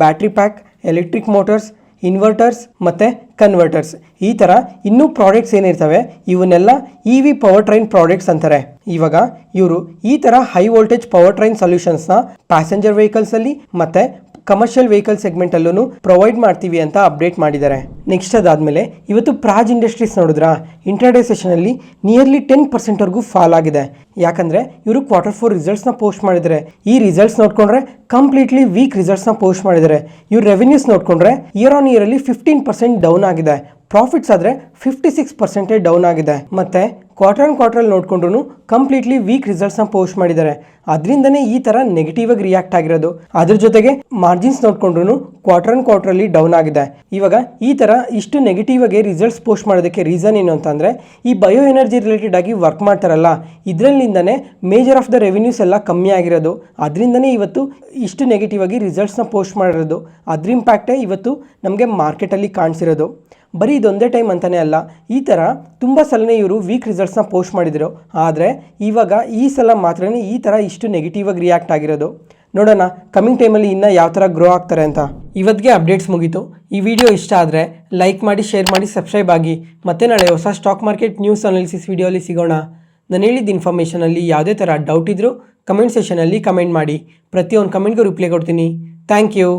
battery pack, electric motors, inverters ಮತ್ತು ಕನ್ವರ್ಟರ್ಸ್. ಈ ಥರ ಇನ್ನೂ ಪ್ರಾಡಕ್ಟ್ಸ್ ಏನಿರ್ತವೆ ಇವನ್ನೆಲ್ಲ EV ಪವರ್ ಟ್ರೈನ್ ಪ್ರಾಡಕ್ಟ್ಸ್ ಅಂತಾರೆ. ಇವಾಗ ಇವರು ಈ ಥರ ಹೈ ವೋಲ್ಟೇಜ್ ಪವರ್ ಟ್ರೈನ್ ಸೊಲ್ಯೂಷನ್ಸ್ನ ಪ್ಯಾಸೆಂಜರ್ ವೆಹಿಕಲ್ಸಲ್ಲಿ ಮತ್ತು ಕಮರ್ಷಿಯಲ್ ವೆಹಿಕಲ್ ಸೆಗ್ಮೆಂಟಲ್ಲೂ ಪ್ರೊವೈಡ್ ಮಾಡ್ತೀವಿ ಅಂತ ಅಪ್ಡೇಟ್ ಮಾಡಿದ್ದಾರೆ. ನೆಕ್ಸ್ಟ್ ಅದಾದಮೇಲೆ ಇವತ್ತು ಪ್ರಾಜ್ ಇಂಡಸ್ಟ್ರೀಸ್ ನೋಡಿದ್ರಾ, ಇಂಟ್ರಾಡೇ ಸೆಷನಲ್ಲಿ ನಿಯರ್ಲಿ 10%ವರೆಗೂ ಫಾಲ್ ಆಗಿದೆ. ಯಾಕಂದರೆ ಇವರು Q4 ರಿಸಲ್ಟ್ಸ್ನ ಪೋಸ್ಟ್ ಮಾಡಿದ್ದಾರೆ. ಈ ರಿಸಲ್ಟ್ಸ್ ನೋಡಿಕೊಂಡ್ರೆ ಕಂಪ್ಲೀಟ್ಲಿ ವೀಕ್ ರಿಸಲ್ಟ್ಸ್ನ ಪೋಸ್ಟ್ ಮಾಡಿದ್ದಾರೆ. ಇವ್ರ ರೆವೆನ್ಯೂಸ್ ನೋಡಿಕೊಂಡ್ರೆ ಇಯರ್ ಆನ್ ಇಯರಲ್ಲಿ 15% ಡೌನ್ ಆಗಿದೆ. ಪ್ರಾಫಿಟ್ಸ್ ಆದರೆ 56% ಡೌನ್ ಆಗಿದೆ. ಮತ್ತು ಕ್ವಾರ್ಟರ್ ನೋಡಿಕೊಂಡ್ರು ಕಂಪ್ಲೀಟ್ಲಿ ವೀಕ್ ರಿಸಲ್ಟ್ಸ್ನ ಪೋಸ್ಟ್ ಮಾಡಿದ್ದಾರೆ. ಅದರಿಂದನೇ ಈ ಥರ ನೆಗೆಟಿವ್ ಆಗಿ ರಿಯಾಕ್ಟ್ ಆಗಿರೋದು. ಅದ್ರ ಜೊತೆಗೆ ಮಾರ್ಜಿನ್ಸ್ ನೋಡಿಕೊಂಡ್ರು ಕ್ವಾರ್ಟರಲ್ಲಿ ಡೌನ್ ಆಗಿದೆ. ಇವಾಗ ಈ ಥರ ಇಷ್ಟು ನೆಗೆಟಿವ್ ಆಗಿ ರಿಸಲ್ಟ್ಸ್ ಪೋಸ್ಟ್ ಮಾಡೋದಕ್ಕೆ ರೀಸನ್ ಏನು ಅಂತಂದರೆ, ಈ ಬಯೋ ಎನರ್ಜಿ ರಿಲೇಟೆಡ್ ಆಗಿ ವರ್ಕ್ ಮಾಡ್ತಾರಲ್ಲ, ಇದರಲ್ಲಿಂದನೇ ಮೇಜರ್ ಆಫ್ ದ ರೆವಿನ್ಯೂಸ್ ಎಲ್ಲ ಕಮ್ಮಿ ಆಗಿರೋದು. ಅದರಿಂದನೇ ಇವತ್ತು ಇಷ್ಟು ನೆಗೆಟಿವ್ ಆಗಿ ರಿಸಲ್ಟ್ಸ್ನ ಪೋಸ್ಟ್ ಮಾಡಿರೋದು. ಅದ್ರ ಇಂಪ್ಯಾಕ್ಟೇ ಇವತ್ತು ನಮಗೆ ಮಾರ್ಕೆಟಲ್ಲಿ ಕಾಣಿಸಿರೋದು. ಬರೀ ಇದೊಂದೇ ಟೈಮ್ ಅಂತಲೇ ಅಲ್ಲ, ಈ ಥರ ತುಂಬ ಸಲನೇ ಇವರು ವೀಕ್ ರಿಸಲ್ಟ್ಸ್ನ ಪೋಸ್ಟ್ ಮಾಡಿದರು. ಆದರೆ ಇವಾಗ ಈ ಸಲ ಮಾತ್ರ ಈ ಥರ ಇಷ್ಟು ನೆಗೆಟಿವ್ ಆಗಿ ರಿಯಾಕ್ಟ್ ಆಗಿರೋದು. ನೋಡೋಣ ಕಮಿಂಗ್ ಟೈಮಲ್ಲಿ ಇನ್ನೂ ಯಾವ ಥರ ಗ್ರೋ ಆಗ್ತಾರೆ ಅಂತ. ಇವತ್ತಿಗೆ ಅಪ್ಡೇಟ್ಸ್ ಮುಗೀತು. ಈ ವಿಡಿಯೋ ಇಷ್ಟ ಆದರೆ ಲೈಕ್ ಮಾಡಿ, ಶೇರ್ ಮಾಡಿ, ಸಬ್ಸ್ಕ್ರೈಬ್ ಆಗಿ. ಮತ್ತೆ ನಾಳೆ ಹೊಸ ಸ್ಟಾಕ್ ಮಾರ್ಕೆಟ್ ನ್ಯೂಸ್ ಅನಾಲಿಸಿಸ್ ವಿಡಿಯೋಲಿ ಸಿಗೋಣ. ನಾನು ಹೇಳಿದ ಇನ್ಫಾರ್ಮೇಷನಲ್ಲಿ ಯಾವುದೇ ಥರ ಡೌಟ್ ಇದ್ದರೂ ಕಮೆಂಟ್ ಸೆಷನಲ್ಲಿ ಕಮೆಂಟ್ ಮಾಡಿ. ಪ್ರತಿಯೊಂದು ಕಮೆಂಟ್ಗೂ ರಿಪ್ಲೈ ಕೊಡ್ತೀನಿ. Thank you.